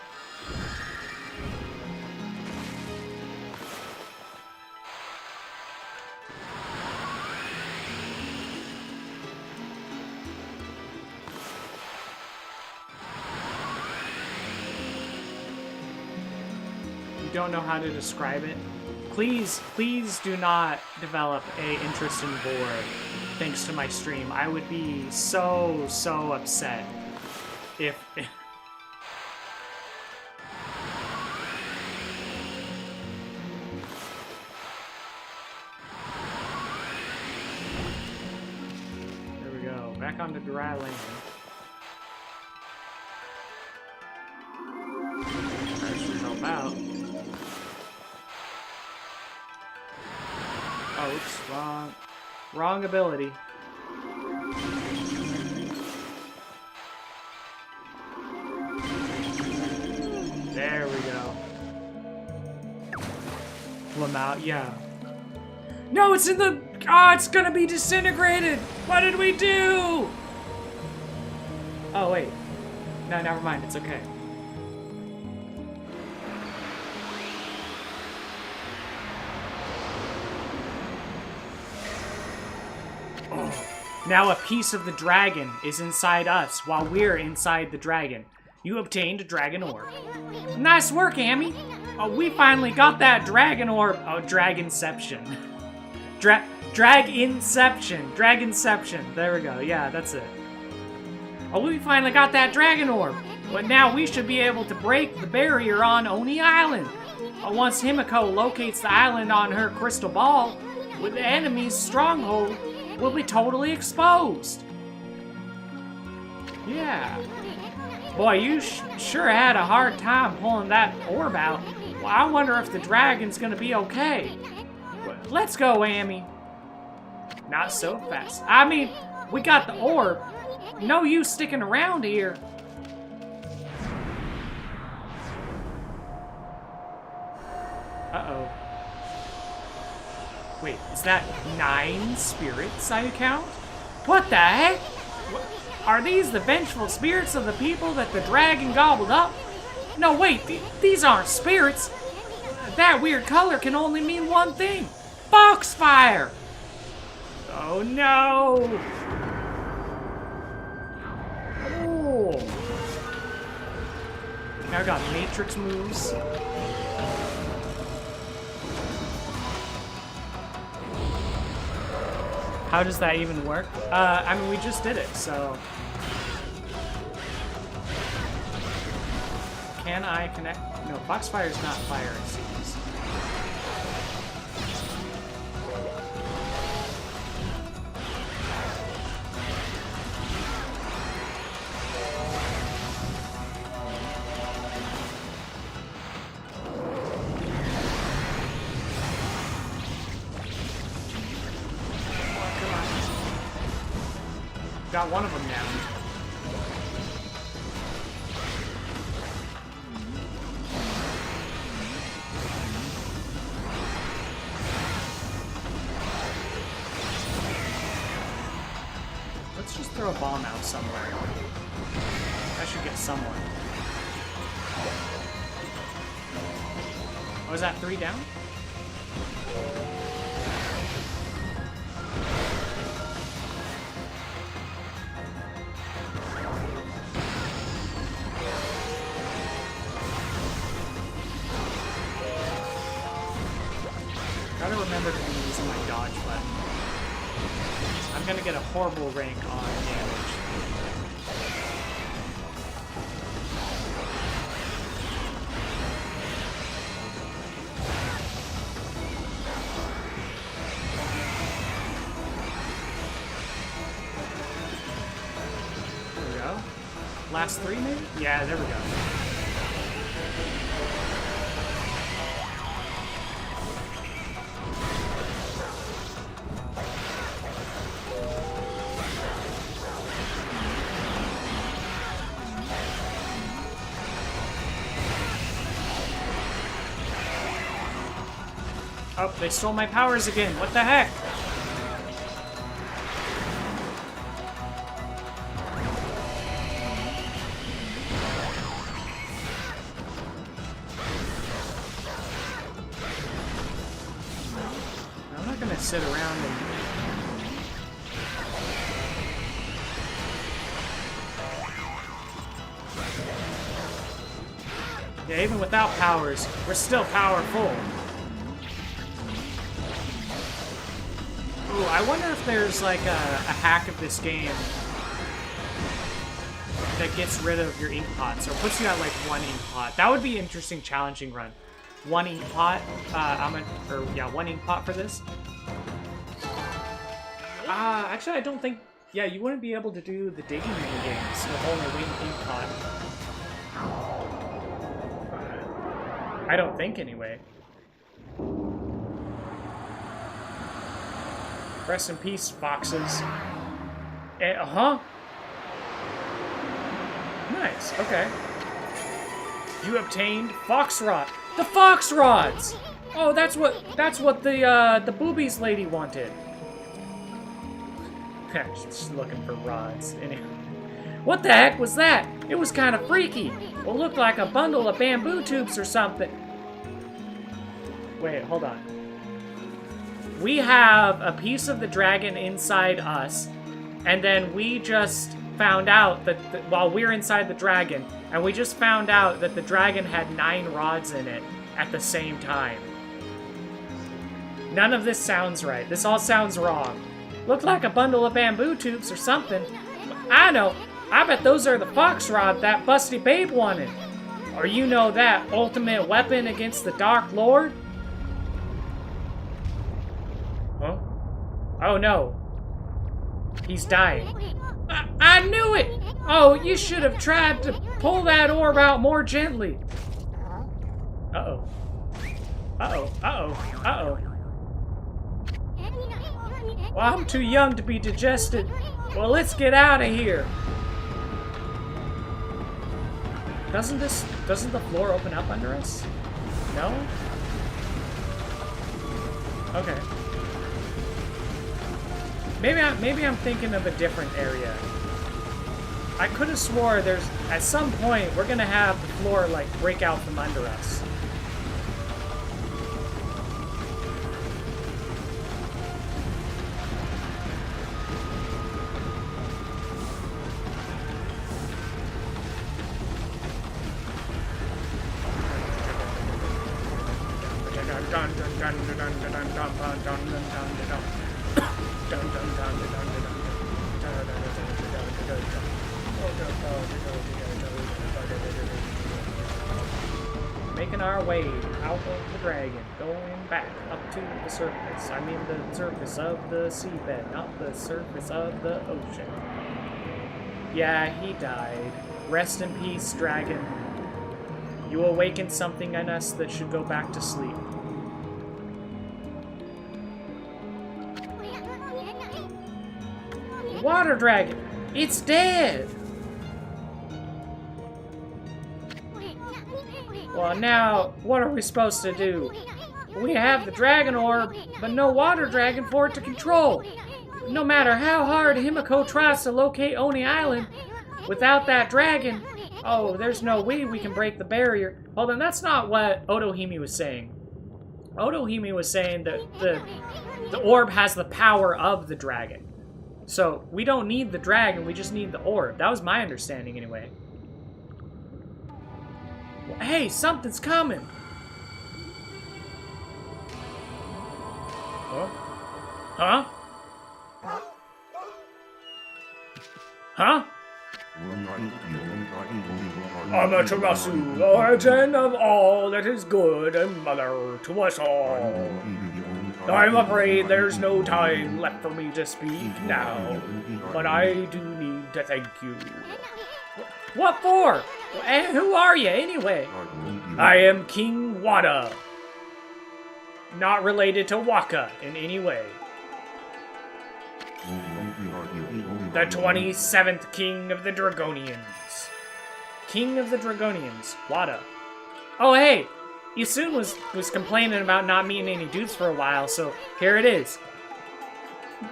Don't know how to describe it. Please do not develop a interest in Vor thanks to my stream. I would be so upset if there we go. Back onto dry land. That should help out. Oh, oops, wrong ability. There we go. Pull him out, yeah. No, it's in the... Ah, it's gonna be disintegrated! What did we do? Oh, wait. No, never mind, it's okay. Now a piece of the dragon is inside us while we're inside the dragon. You obtained a dragon orb. Nice work, Amy. Oh, we finally got that dragon orb. Oh, Dragonception. Dragonception. There we go. Yeah, that's it. Oh, we finally got that dragon orb. But now we should be able to break the barrier on Oni Island. Once Himiko locates the island on her crystal ball, with the enemy's stronghold, we'll be totally exposed. Yeah. Boy, you sure had a hard time pulling that orb out. Well, I wonder if the dragon's gonna be okay. Let's go, Amy. Not so fast. I mean, we got the orb. No use sticking around here. Uh-oh. Wait, is that 9 spirits I count? What the heck? Are these the vengeful spirits of the people that the dragon gobbled up? No, wait, these aren't spirits. That weird color can only mean one thing. Foxfire! Oh no! Oh. Now I got Matrix moves. How does that even work? I mean, we just did it, so... Can I connect? No, Foxfire's not fire, it seems. got one of them down. Let's just throw a bomb out somewhere. That should get someone. Oh, is that 3 down? Gotta remember to be using my dodge button. I'm gonna get a horrible rank on damage. There we go. Last 3 maybe? Yeah, there we go. Oh, they stole my powers again. What the heck? I'm not gonna sit around and... Yeah, even without powers, we're still powerful. Ooh, I wonder if there's like a hack of this game that gets rid of your ink pots or puts you at like 1 ink pot. That would be an interesting challenging run. 1 ink pot. 1 ink pot for this. Actually, I don't think. Yeah, you wouldn't be able to do the digging mini games with only 1 ink pot. I don't think anyway. Rest in peace, foxes. Huh? Nice, okay. You obtained fox rod. The fox rods! Oh, that's what the boobies lady wanted. She's looking for rods. Anyway. What the heck was that? It was kind of freaky. Well, looked like a bundle of bamboo tubes or something. Wait, hold on. We have a piece of the dragon inside us, and then we just found out that while we're inside the dragon, and we just found out that the dragon had 9 rods in it at the same time. None of this sounds right. This all sounds wrong. Looked like a bundle of bamboo tubes or something. I know. I bet those are the fox rod that Busty Babe wanted. Or you know that ultimate weapon against the Dark Lord? Huh? Oh no. He's dying. I knew it! Oh, you should have tried to pull that orb out more gently. Uh-oh. Uh-oh. Uh-oh. Uh-oh. Well, I'm too young to be digested. Well, let's get out of here. Doesn't the floor open up under us? No? Okay. Maybe I'm thinking of a different area. I could have swore there's, at some point, we're gonna have the floor, like, break out from under us. Making our way out of the dragon, going back up to the surface. I mean the surface of the seabed, not the surface of the ocean. Yeah, he died. Rest in peace, dragon. You awakened something in us that should go back to sleep. Water dragon! It's dead! Well, now, what are we supposed to do? We have the dragon orb, but no water dragon for it to control. No matter how hard Himiko tries to locate Oni Island, without that dragon, oh, there's no way we can break the barrier. Hold on, that's not what Otohime was saying. Otohime was saying that the orb has the power of the dragon. So, we don't need the dragon, we just need the orb. That was my understanding, anyway. Well, hey, something's coming! Huh? Huh? Amaterasu, origin of all that is good and mother to us all. I'm afraid there's no time left for me to speak now, but I do need to thank you. What for? And who are you, anyway? I am King Wada. Not related to Waka in any way. The 27th King of the Dragonians. King of the Dragonians, Wada. Oh, hey! Yasun was complaining about not meeting any dudes for a while, so here it is.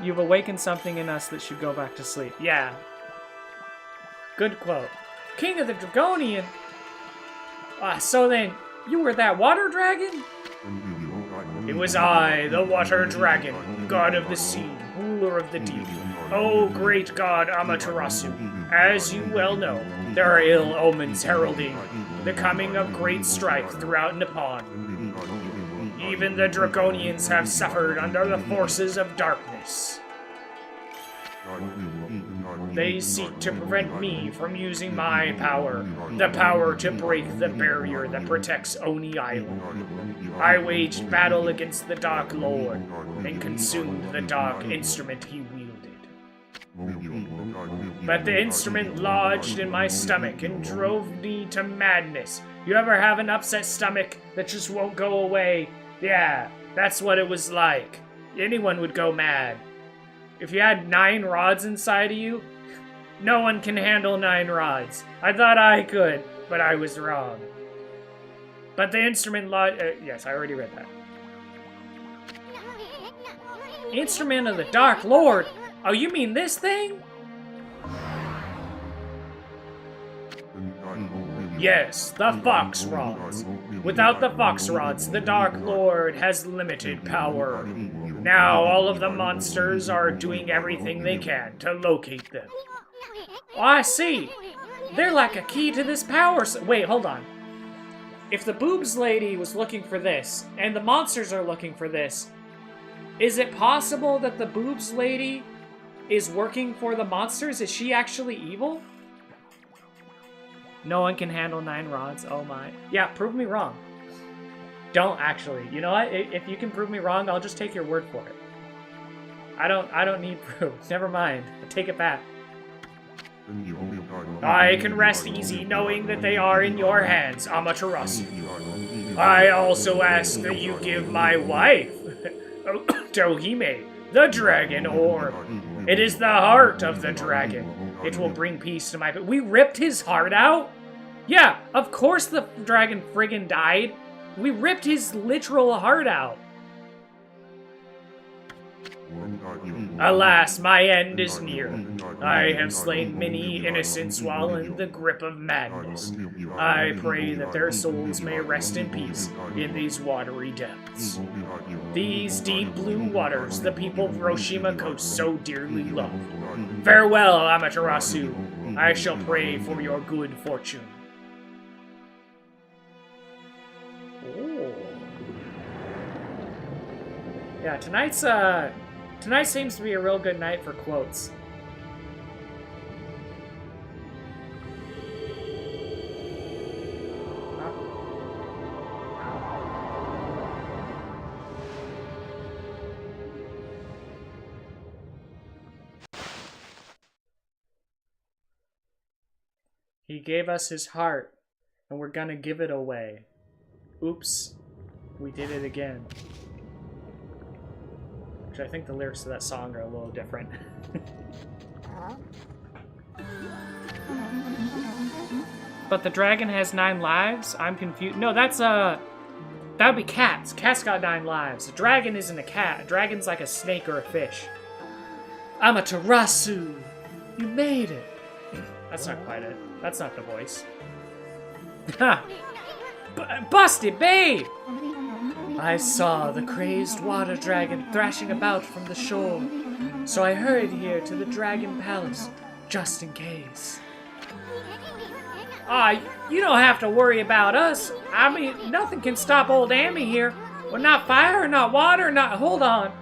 You've awakened something in us that should go back to sleep. Yeah. Good quote. King of the Dragonian? So then, you were that water dragon? It was I, the water dragon, god of the sea, ruler of the deep. Oh, great god Amaterasu, as you well know, there are ill omens heralding the coming of great strife throughout Nippon. Even the Dragonians have suffered under the forces of darkness. They seek to prevent me from using my power, the power to break the barrier that protects Oni Island. I waged battle against the Dark Lord and consumed the dark instrument he wielded. But the instrument lodged in my stomach and drove me to madness. You ever have an upset stomach that just won't go away? Yeah, that's what it was like. Anyone would go mad. If you had 9 rods inside of you, no one can handle 9 rods. I thought I could, but I was wrong. But the instrument yes, I already read that. Instrument of the Dark Lord? Oh, you mean this thing? Yes, the Fox Rods. Without the Fox Rods, the Dark Lord has limited power. Now all of the monsters are doing everything they can to locate them. Oh, I see. They're like a key to this power. Wait, hold on. If the boobs lady was looking for this, and the monsters are looking for this, is it possible that the boobs lady is working for the monsters? Is she actually evil? No one can handle 9 rods. Oh my. Yeah, prove me wrong. Don't actually. You know what? If you can prove me wrong, I'll just take your word for it. I don't need proof. Never mind. I take it back. I can rest easy knowing that they are in your hands, Amaterasu. I also ask that you give my wife, Tohime, the dragon orb. It is the heart of the dragon. It will bring peace to my... We ripped his heart out? Yeah, of course the dragon friggin' died. We ripped his literal heart out. Alas, my end is near. I have slain many innocents while in the grip of madness. I pray that their souls may rest in peace in these watery depths. These deep blue waters the people of Hiroshima Coast so dearly love. Farewell, Amaterasu. I shall pray for your good fortune. Oh. Yeah, tonight seems to be a real good night for quotes. He gave us his heart, and we're gonna give it away. Oops, we did it again. Which I think the lyrics to that song are a little different. But the dragon has 9 lives? I'm confused. No, that's, that would be cats. Cats got 9 lives. A dragon isn't a cat. A dragon's like a snake or a fish. Amaterasu! You made it! That's not quite it. That's not the voice. Ha! Busted, babe! I saw the crazed water dragon thrashing about from the shore, so I hurried here to the Dragon Palace, just in case. You don't have to worry about us. I mean, nothing can stop old Amy here. Well, not fire, not water, not... Hold on.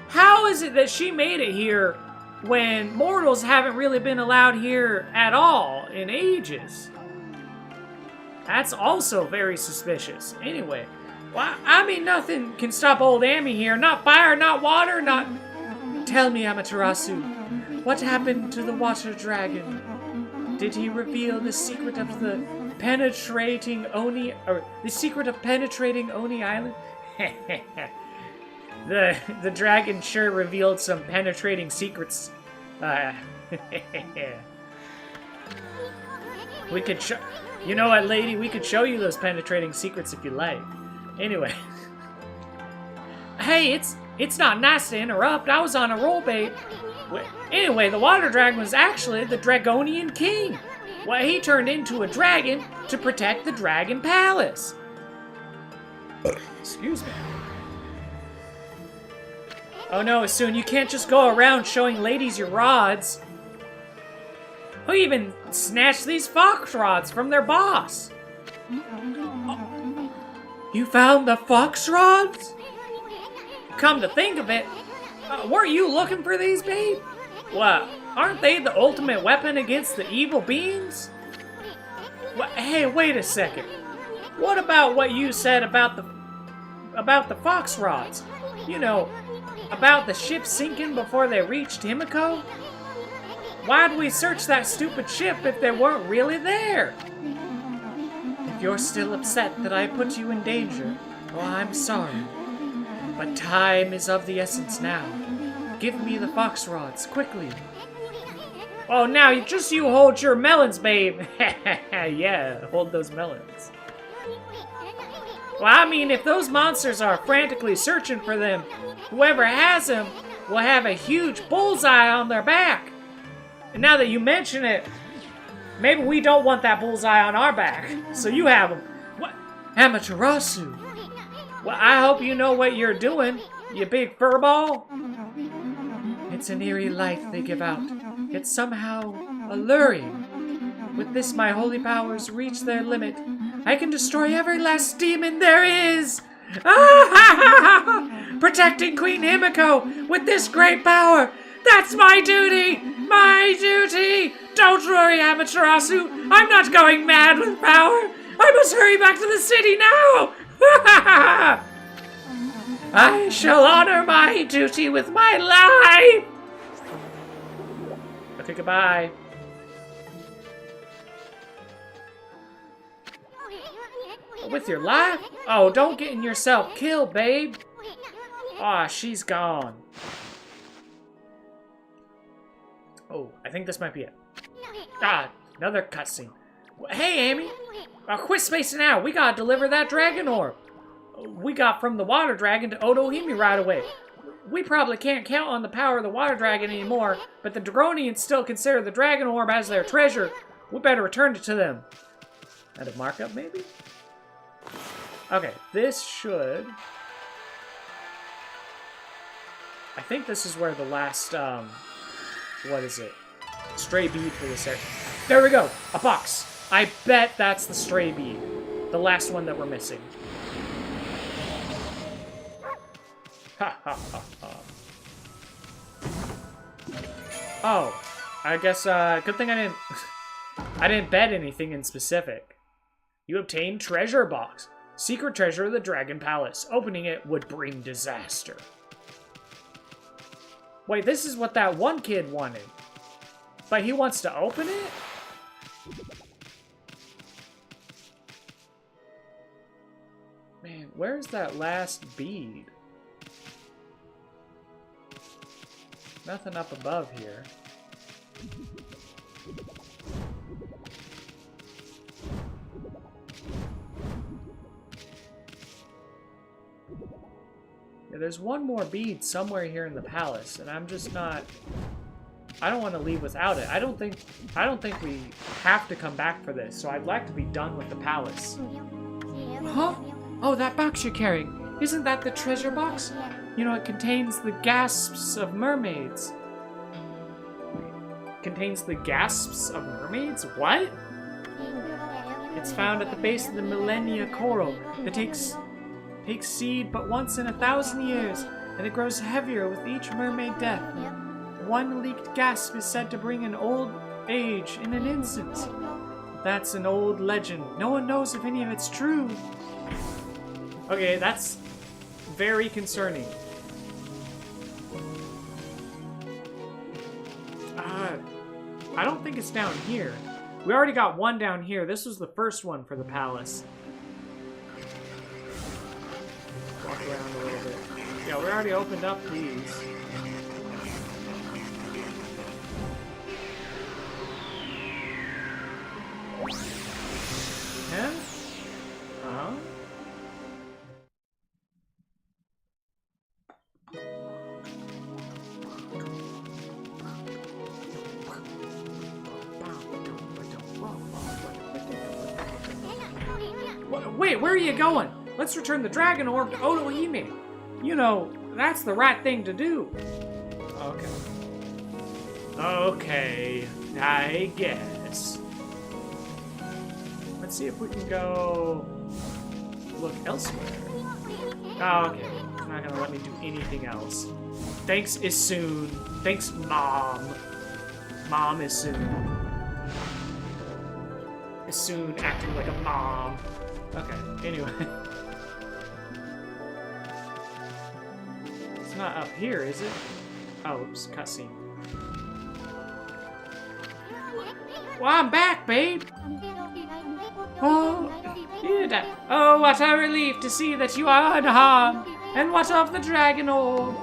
How is it that she made it here when mortals haven't really been allowed here at all in ages? That's also very suspicious. Anyway, well, I mean, nothing can stop old Amy here. Not fire, not water, not... Tell me, Amaterasu, what happened to the water dragon? Did he reveal the secret of the penetrating Oni, or the secret of penetrating Oni Island? The dragon sure revealed some penetrating secrets. We could show... You know what, lady? We could show you those penetrating secrets if you like. Anyway. Hey, it's not nice to interrupt. I was on a roll, babe. Anyway, the water dragon was actually the Dragonian king. Well, he turned into a dragon to protect the Dragon Palace. Excuse me. Oh no, Asun, you can't just go around showing ladies your rods. Who even snatched these fox rods from their boss? Oh, you found the fox rods? Come to think of it, weren't you looking for these, babe? What, aren't they the ultimate weapon against the evil beings? What, hey, wait a second. What about what you said about the fox rods? You know, about the ship sinking before they reached Himiko? Why'd we search that stupid ship if they weren't really there? If you're still upset that I put you in danger, well, I'm sorry. But time is of the essence now. Give me the fox rods, quickly. Oh, now you hold your melons, babe. Yeah, hold those melons. Well, I mean, if those monsters are frantically searching for them, whoever has them will have a huge bullseye on their back. And now that you mention it, maybe we don't want that bullseye on our back. So you have them. What? Amaterasu. Well, I hope you know what you're doing, you big furball. It's an eerie light they give out. It's somehow alluring. With this, my holy powers reach their limit. I can destroy every last demon there is. Protecting Queen Himiko with this great power. That's my duty! My duty! Don't worry, Amaterasu. I'm not going mad with power. I must hurry back to the city now. I shall honor my duty with my life. Okay, goodbye. With your life? Oh, don't get yourself killed, babe. Aw, she's gone. Oh, I think this might be it. Ah, another cutscene. Hey, Amy. Quit spacing out. We gotta deliver that dragon orb. We got from the water dragon to Otohime right away. We probably can't count on the power of the water dragon anymore, but the Dragonians still consider the dragon orb as their treasure. We better return it to them. And a markup, maybe? Okay, this should... I think this is where the last, what is it? Stray bead for this area. There we go! A box! I bet that's the stray bead. The last one that we're missing. Ha ha ha ha. Oh, I guess, good thing I didn't bet anything in specific. You obtained treasure box. Secret treasure of the Dragon Palace. Opening it would bring disaster. Wait, this is what that one kid wanted. But he wants to open it? Man, where's that last bead? Nothing up above here. Yeah, there's one more bead somewhere here in the palace, and I'm just not... I don't want to leave without it. I don't think we have to come back for this, so I'd like to be done with the palace. Huh? Oh, that box you're carrying. Isn't that the treasure box? You know, it contains the gasps of mermaids. Contains the gasps of mermaids? What? It's found at the base of the Millennia Coral. It takes seed but once in 1,000 years, and it grows heavier with each mermaid death. One leaked gasp is said to bring an old age in an instant. That's an old legend. No one knows if any of it's true. Okay, that's very concerning. I don't think it's down here. We already got one down here. This was the first one for the palace. Walk around a little bit. Yeah, we already opened up these. Yeah? Uh-huh. Wait, where are you going? Let's return the dragon orb to Otohime. You know, that's the right thing to do. Okay. Okay, I guess. Let's see if we can go look elsewhere. Oh, okay. It's not gonna let me do anything else. Thanks, Isoon. Thanks, Mom. Mom Isoon. Isoon acting like a mom. Okay, anyway. It's not up here, is it? Oh, oops, cutscene. Well, I'm back, babe! Oh, oh, what a relief to see that you are unharmed! And what of the dragon orb?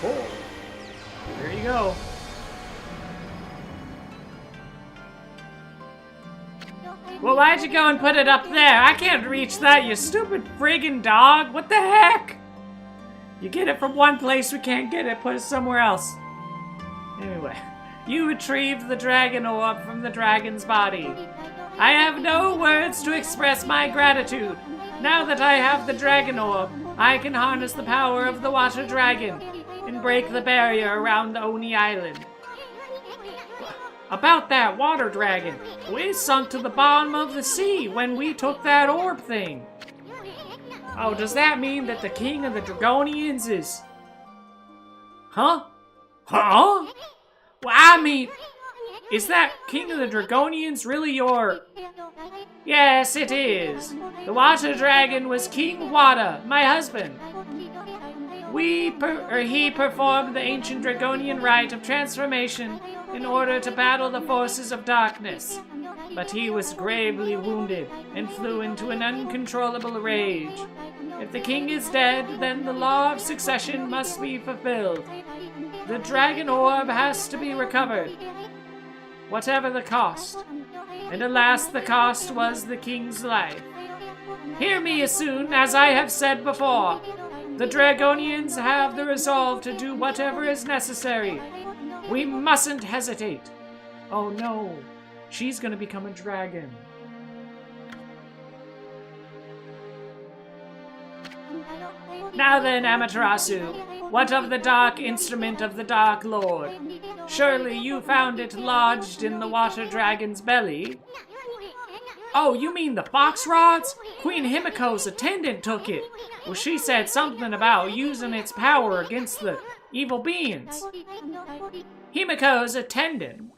Oh, there you go. Well, why'd you go and put it up there? I can't reach that, you stupid friggin' dog! What the heck? You get it from one place, we can't get it, put it somewhere else. Anyway, you retrieved the dragon orb from the dragon's body. I have no words to express my gratitude. Now that I have the dragon orb, I can harness the power of the water dragon and break the barrier around the Oni Island. About that water dragon, we sunk to the bottom of the sea when we took that orb thing. Oh, does that mean that the king of the Dragonians is... Huh? Huh? Well, I mean, is that king of the Dragonians really your... Yes, it is. The water dragon was King Wada, my husband. He performed the ancient Dragonian rite of transformation in order to battle the forces of darkness. But he was gravely wounded and flew into an uncontrollable rage. If the king is dead, then the law of succession must be fulfilled. The dragon orb has to be recovered, whatever the cost. And alas, the cost was the king's life. Hear me, Isoon, as I have said before. The Dragonians have the resolve to do whatever is necessary. We mustn't hesitate. Oh no, she's gonna become a dragon. Now then, Amaterasu, what of the dark instrument of the Dark Lord? Surely you found it lodged in the water dragon's belly? Oh, you mean the fox rods? Queen Himiko's attendant took it. Well, she said something about using its power against the evil beings. Himiko's attendant?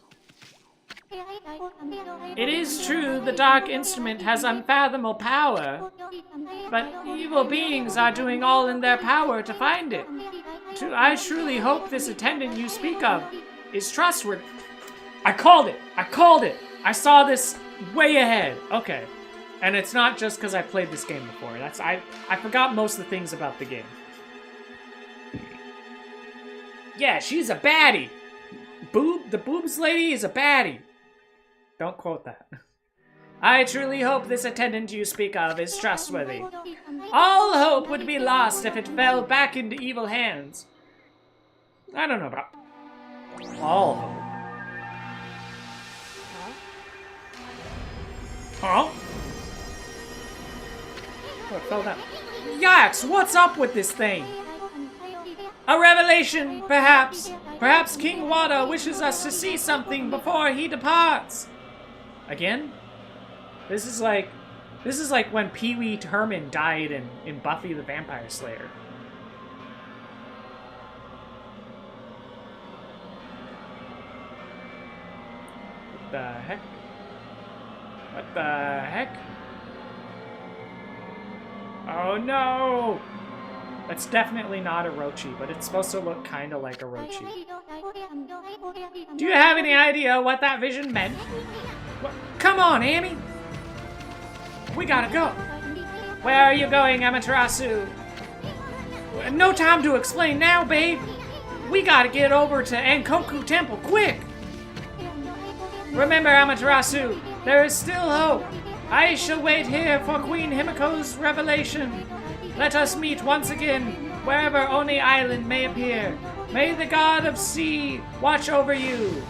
It is true the dark instrument has unfathomable power, but evil beings are doing all in their power to find it. I truly hope this attendant you speak of is trustworthy. I called it! I called it! I saw this way ahead. Okay. And it's not just because I played this game before. I forgot most of the things about the game. Yeah, she's a baddie. The boobs lady is a baddie. Don't quote that. I truly hope this attendant you speak of is trustworthy. All hope would be lost if it fell back into evil hands. I don't know about all hope. Huh? Oh, it fell down. Yikes, what's up with this thing? A revelation, perhaps. Perhaps King Wada wishes us to see something before he departs. Again? This is like when Pee Wee Herman died in Buffy the Vampire Slayer. What the heck? What the heck? Oh no! That's definitely not a Orochi, but it's supposed to look kind of like a Orochi. Do you have any idea what that vision meant? What? Come on, Amy! We gotta go! Where are you going, Amaterasu? No time to explain now, babe! We gotta get over to Ankoku Temple, quick! Remember, Amaterasu, there is still hope. I shall wait here for Queen Himiko's revelation. Let us meet once again, wherever Oni Island may appear. May the god of sea watch over you.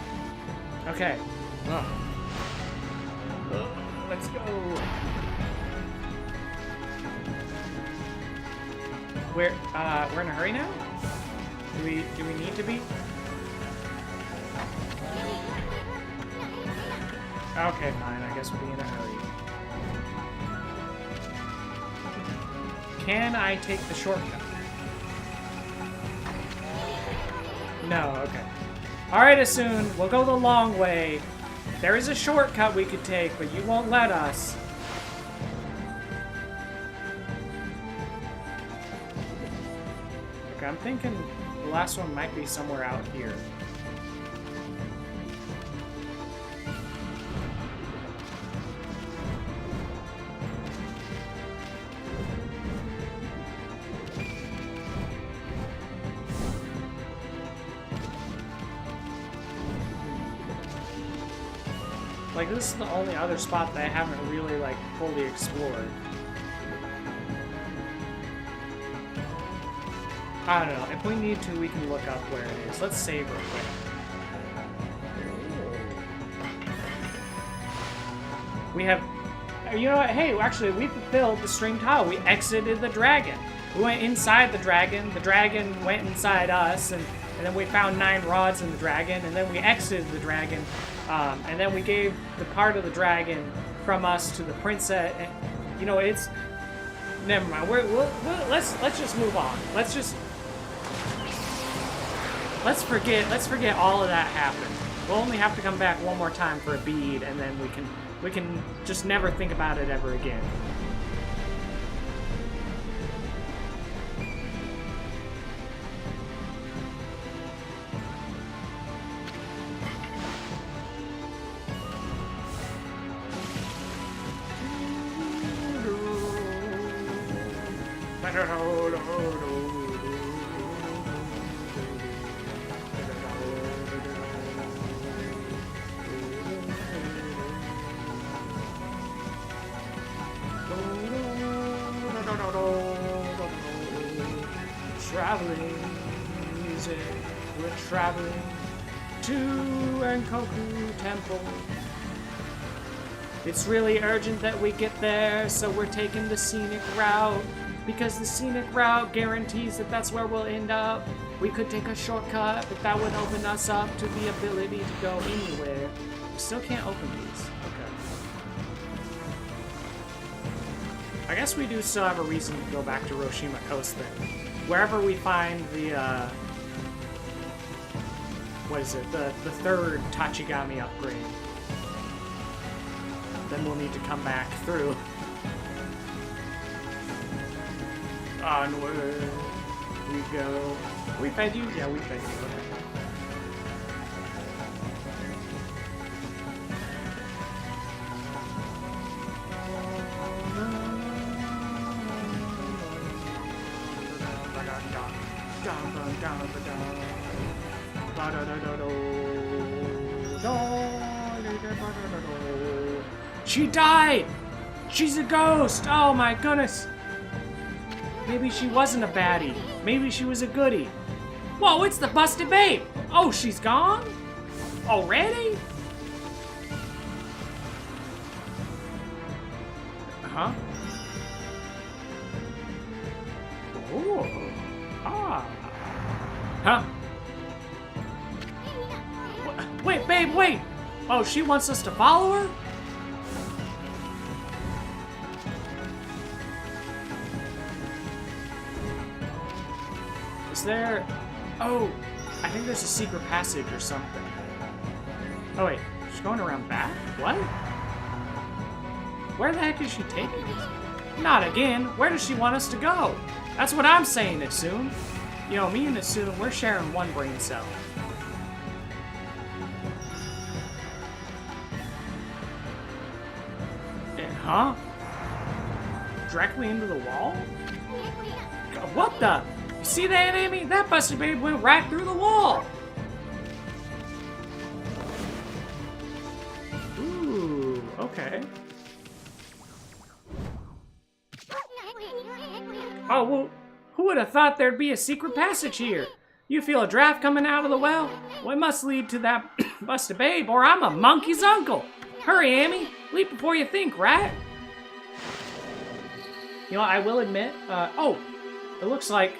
Okay. Let's go. We're in a hurry now? Do we need to be? Okay, fine. I guess we'll be in a hurry. Can I take the shortcut? No, okay. Alright, Asun, we'll go the long way. There is a shortcut we could take, but you won't let us. Okay, I'm thinking the last one might be somewhere out here. Like, this is the only other spot that I haven't really, like, fully explored. I don't know. If we need to, we can look up where it is. Let's save real quick. We have... You know what? Hey, actually, we fulfilled the stream tile. We exited the dragon. We went inside the dragon went inside us, and then we found 9 rods in the dragon, and then we exited the dragon. And then we gave the part of the dragon from us to the princess. And, you know, it's... Never mind. Let's just move on. Let's forget all of that happened. We'll only have to come back one more time for a bead, and then we can just never think about it ever again. Traveling music, we're traveling to Ankoku Temple. It's really urgent that we get there, so we're taking the scenic route, because the scenic route guarantees that that's where we'll end up. We could take a shortcut, but that would open us up to the ability to go anywhere. We still can't open these. Okay. I guess we do still have a reason to go back to Roshima Coast then. Wherever we find the, what is it? The third Tachigami upgrade. Then we'll need to come back through. Onward we go. We fed you? Yeah, we fed you. Okay. She died! She's a ghost! Oh my goodness! Maybe she wasn't a baddie. Maybe she was a goodie. Whoa, it's the busted babe! Oh, she's gone? Already? Huh? Oh. Ah. Huh? Wait, babe, wait! Oh, she wants us to follow her? Is there... Oh, I think there's a secret passage or something. Oh wait, she's going around back? What? Where the heck is she taking us? Not again! Where does she want us to go? That's what I'm saying, Assume. You know, me and Assume, we're sharing one brain cell. Huh? Directly into the wall? What the? You see that, Amy? That busted babe went right through the wall! Ooh, okay. Oh, well, who would have thought there'd be a secret passage here? You feel a draft coming out of the well? Well, it must lead to that busted babe, or I'm a monkey's uncle. Hurry, Amy. Leap before you think, right? You know, I will admit, oh, it looks like,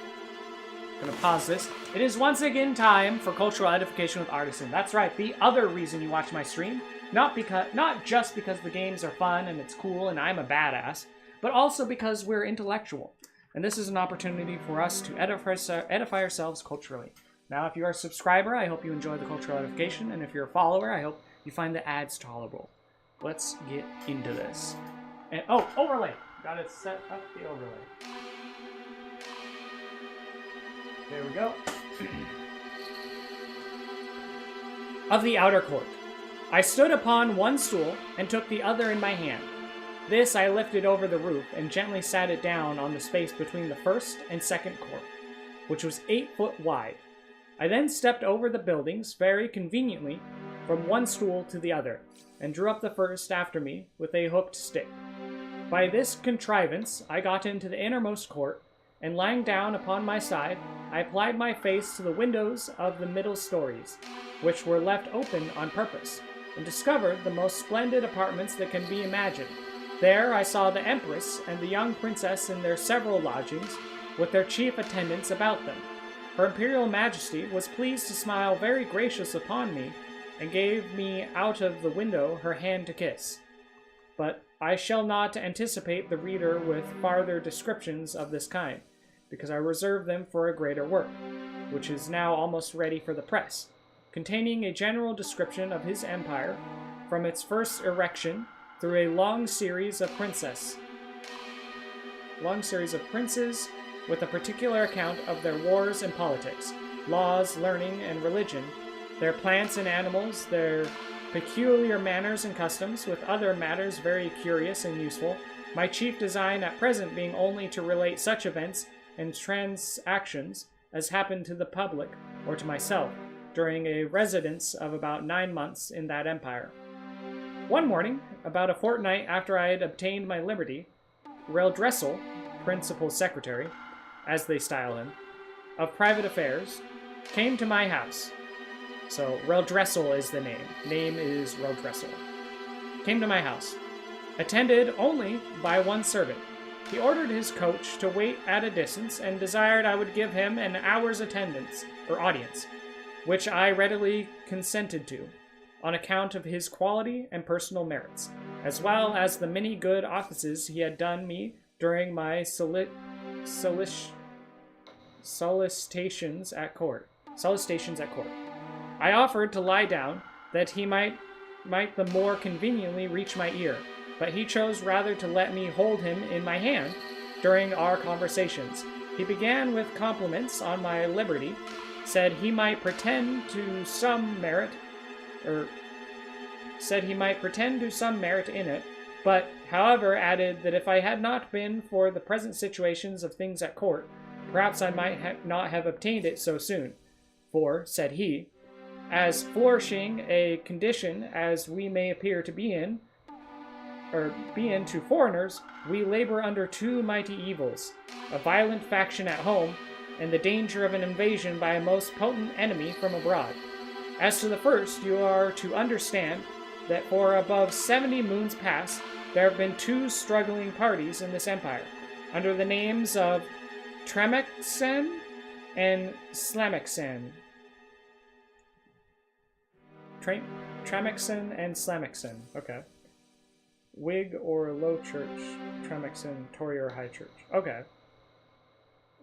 I'm gonna pause this. It is once again time for cultural edification with Artisan. That's right, the other reason you watch my stream, not just because the games are fun and it's cool and I'm a badass, but also because we're intellectual. And this is an opportunity for us to edify ourselves culturally. Now, if you're a subscriber, I hope you enjoy the cultural edification, and if you're a follower, I hope you find the ads tolerable. Let's get into this. And oh, overlay! Gotta set up the overlay. There we go. Of the outer court. I stood upon one stool and took the other in my hand. This I lifted over the roof and gently sat it down on the space between the first and second court, which was 8 foot wide. I then stepped over the buildings very conveniently from one stool to the other, and drew up the first after me with a hooked stick. By this contrivance I got into the innermost court, and lying down upon my side, I applied my face to the windows of the middle stories, which were left open on purpose, and discovered the most splendid apartments that can be imagined. There I saw the Empress and the young princess in their several lodgings, with their chief attendants about them. Her Imperial Majesty was pleased to smile very gracious upon me, and gave me out of the window her hand to kiss. But I shall not anticipate the reader with farther descriptions of this kind, because I reserve them for a greater work, which is now almost ready for the press, containing a general description of his empire, from its first erection through a long series of princes, with a particular account of their wars and politics, laws, learning, and religion, their plants and animals, their peculiar manners and customs, with other matters very curious and useful, my chief design at present being only to relate such events and transactions as happened to the public or to myself during a residence of about 9 months in that empire. One morning, about a fortnight after I had obtained my liberty, Reldressel, principal secretary, as they style him, of private affairs, came to my house. So, Reldressel is the name. Name is Reldressel. Came to my house. Attended only by one servant. He ordered his coach to wait at a distance and desired I would give him an hour's attendance, or audience, which I readily consented to, on account of his quality and personal merits, as well as the many good offices he had done me during my solicitations at court. I offered to lie down, that he might the more conveniently reach my ear, but he chose rather to let me hold him in my hand during our conversations. He began with compliments on my liberty, said he might pretend to some merit in it, but, however, added that if I had not been for the present situations of things at court, perhaps I might not have obtained it so soon. For, said he, as flourishing a condition as we may appear to be in, being to foreigners, we labor under two mighty evils, a violent faction at home, and the danger of an invasion by a most potent enemy from abroad. As to the first, you are to understand that for above 70 moons past, there have been two struggling parties in this empire, under the names of Tremexen and Slamexen. Tremexen and Slamexen, okay. Whig or Low Church, Tremexen, Tory or High Church, okay.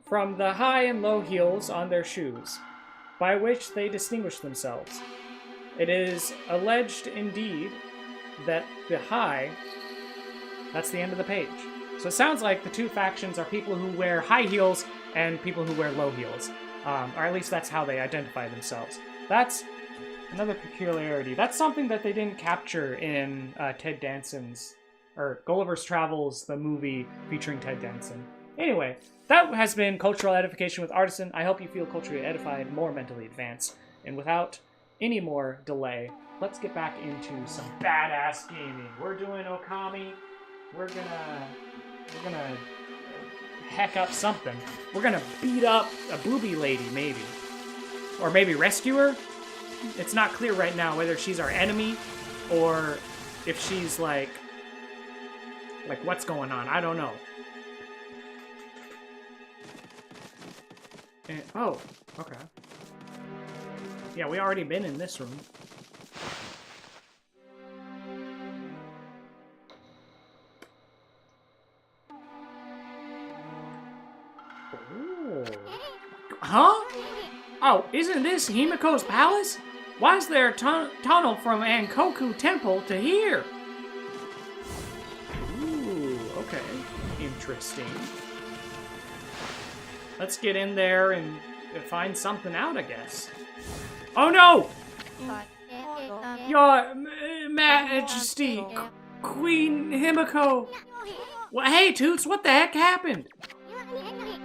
From the high and low heels on their shoes, by which they distinguish themselves. It is alleged indeed that the high, that's the end of the page. So it sounds like the two factions are people who wear high heels and people who wear low heels. Or at least that's how they identify themselves. That's another peculiarity. That's something that they didn't capture in Ted Danson's, or Gulliver's Travels, the movie featuring Ted Danson. Anyway, that has been Cultural Edification with Artisan. I hope you feel culturally edified, more mentally advanced. And without any more delay, let's get back into some badass gaming. We're doing Okami. We're gonna heck up something. We're gonna beat up a booby lady, maybe. Or maybe rescue her? It's not clear right now whether she's our enemy or if she's like what's going on. I don't know. And, oh, okay. Yeah, we already been in this room. Ooh. Huh? Oh, isn't this Himiko's palace? Why is there a tunnel from Ankoku Temple to here? Ooh, okay. Interesting. Let's get in there and find something out, I guess. Oh no! Your Majesty, Queen Himiko. Well, hey, Toots, what the heck happened?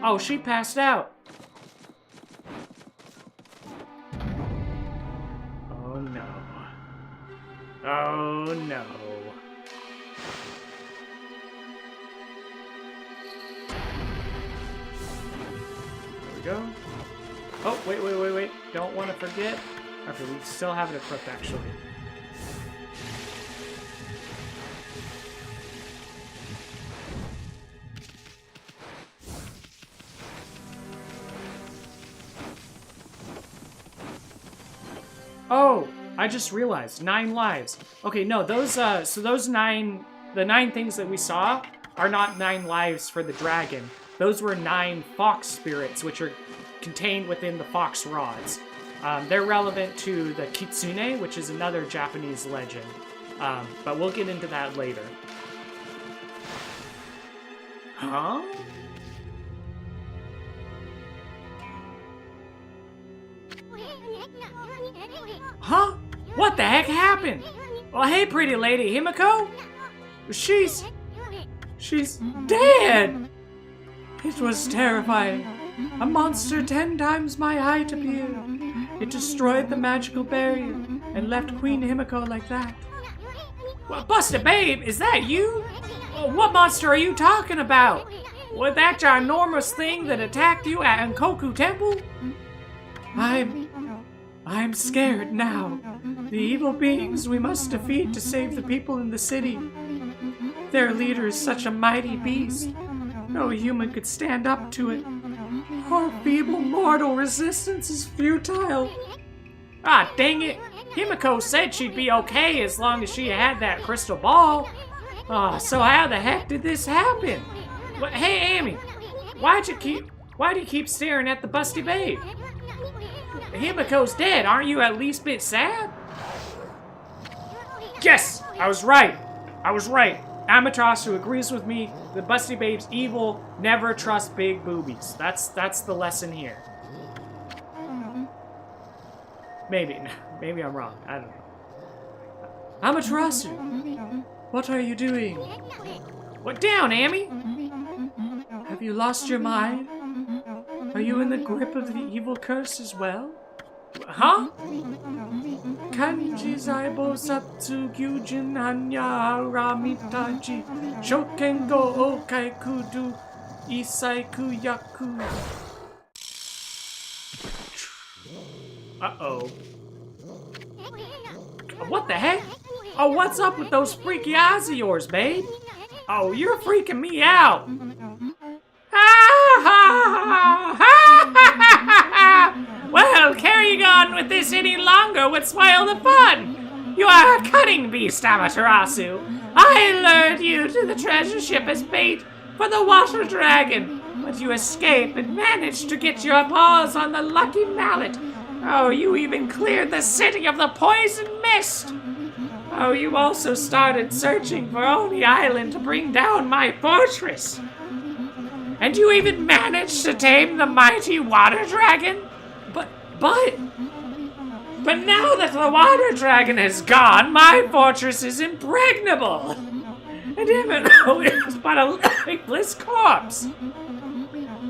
Oh, she passed out. Oh no. Oh no. Go. Oh, wait. Don't want to forget. Okay, we still have it equipped, actually. Oh, I just realized. 9 lives. Okay, no, those, so those 9, the 9 things that we saw are not 9 lives for the dragon. Those were 9 fox spirits, which are contained within the fox rods. They're relevant to the kitsune, which is another Japanese legend. But we'll get into that later. Huh? Huh? What the heck happened? Well, hey, pretty lady, Himiko? She's dead! It was terrifying. A monster 10 times my height appeared. It destroyed the magical barrier and left Queen Himiko like that. Well, Buster Babe, is that you? Well, what monster are you talking about? Was that ginormous thing that attacked you at Ankoku Temple? I'm scared now. The evil beings we must defeat to save the people in the city. Their leader is such a mighty beast. No human could stand up to it. Our feeble mortal resistance is futile. Ah, dang it. Himiko said she'd be okay as long as she had that crystal ball. Oh, so how the heck did this happen? Well, hey, Amy, why do you keep staring at the busty babe? Himiko's dead. Aren't you at least a bit sad? Yes, I was right. Amaterasu agrees with me. The busty babe's evil. Never trust big boobies. That's the lesson here. Maybe I'm wrong. I don't know. Amaterasu, what are you doing? What down, Amy? Have you lost your mind? Are you in the grip of the evil curse as well? Huh? Kanji Zaibo Satsu Gyujin Hanya Ramitachi Shokengo Okai Kudu Isaiku Yaku. Uh-oh. What the heck? Oh, what's up with those freaky eyes of yours, babe? Oh, you're freaking me out. Well, carrying on with this any longer would spoil the fun. You are a cunning beast, Amaterasu. I lured you to the treasure ship as bait for the water dragon, but you escaped and managed to get your paws on the lucky mallet. Oh, you even cleared the city of the poison mist. Oh, you also started searching for Oni Island to bring down my fortress. And you even managed to tame the mighty water dragon? But now that the water dragon has gone, my fortress is impregnable. And Imino is but a lifeless corpse.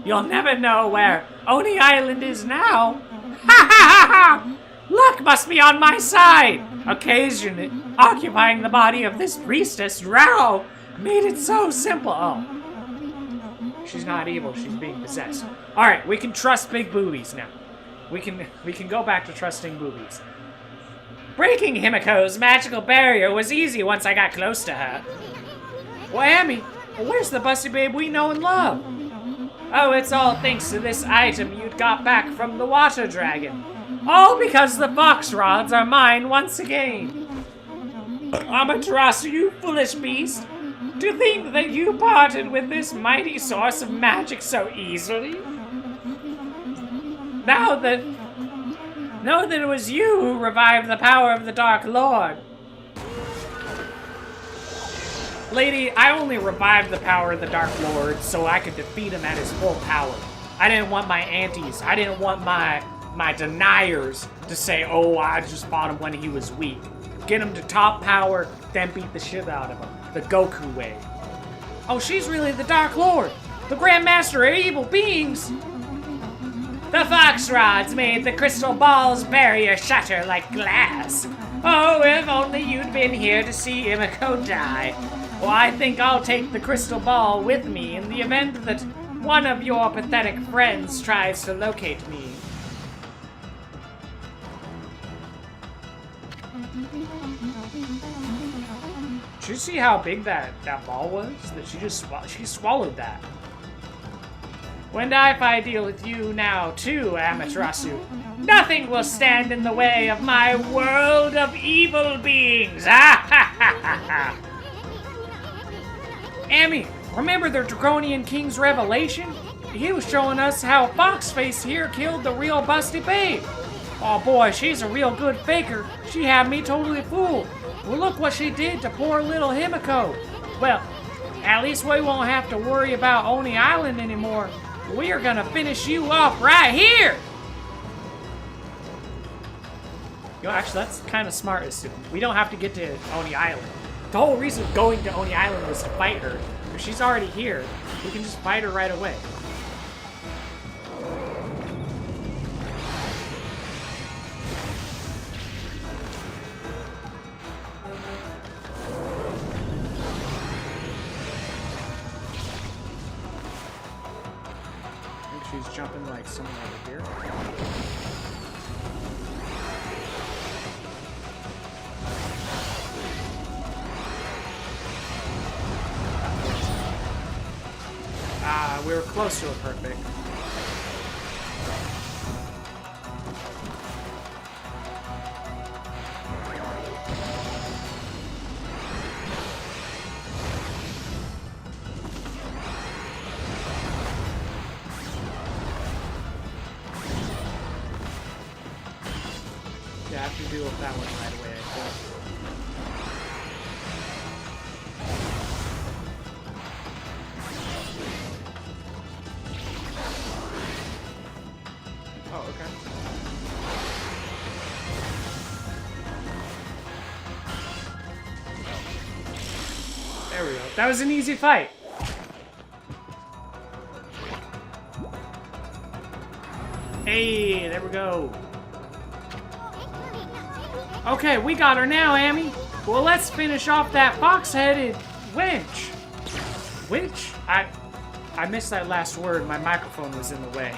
You'll never know where Oni Island is now. Ha ha ha ha! Luck must be on my side. Occasionally, occupying the body of this priestess, Rao, made it so simple. Oh. She's not evil, she's being possessed. Alright, we can trust big boobies now. We can go back to trusting boobies. Breaking Himiko's magical barrier was easy once I got close to her. Well, Amy, where's the busty babe we know and love? Oh, it's all thanks to this item you'd got back from the water dragon. All because the box rods are mine once again. Amaterasu, you foolish beast. To think that you parted with this mighty source of magic so easily? Know that it was you who revived the power of the Dark Lord. Lady, I only revived the power of the Dark Lord so I could defeat him at his full power. I didn't want my aunties, I didn't want my deniers to say, oh, I just fought him when he was weak. Get him to top power, then beat the shit out of him. The Goku way. Oh, she's really the Dark Lord, the Grand Master of evil beings. The fox rods made the crystal ball's barrier shatter like glass. Oh, if only you'd been here to see Imiko die. Well, I think I'll take the crystal ball with me in the event that one of your pathetic friends tries to locate me. Did you see how big that ball was? That she swallowed that. When if I deal with you now too, Amaterasu, nothing will stand in the way of my world of evil beings. Amy, remember the Draconian King's revelation? He was showing us how Foxface here killed the real Busty Babe. Oh boy, she's a real good faker. She had me totally fooled. Well, look what she did to poor little Himiko. Well, at least we won't have to worry about Oni Island anymore. We are gonna finish you off right here. Yo, actually, that's kind of smart, Assume. We don't have to get to Oni Island. The whole reason of going to Oni Island was to fight her. If she's already here, we can just fight her right away. She's jumping like someone over here. We were close to a perfect. Yeah, I have to deal with that one right away, I think. Oh, okay. There we go. That was an easy fight. Hey, there we go. Okay, we got her now, Amy. Well, let's finish off that fox-headed wench. Witch? I missed that last word. My microphone was in the way.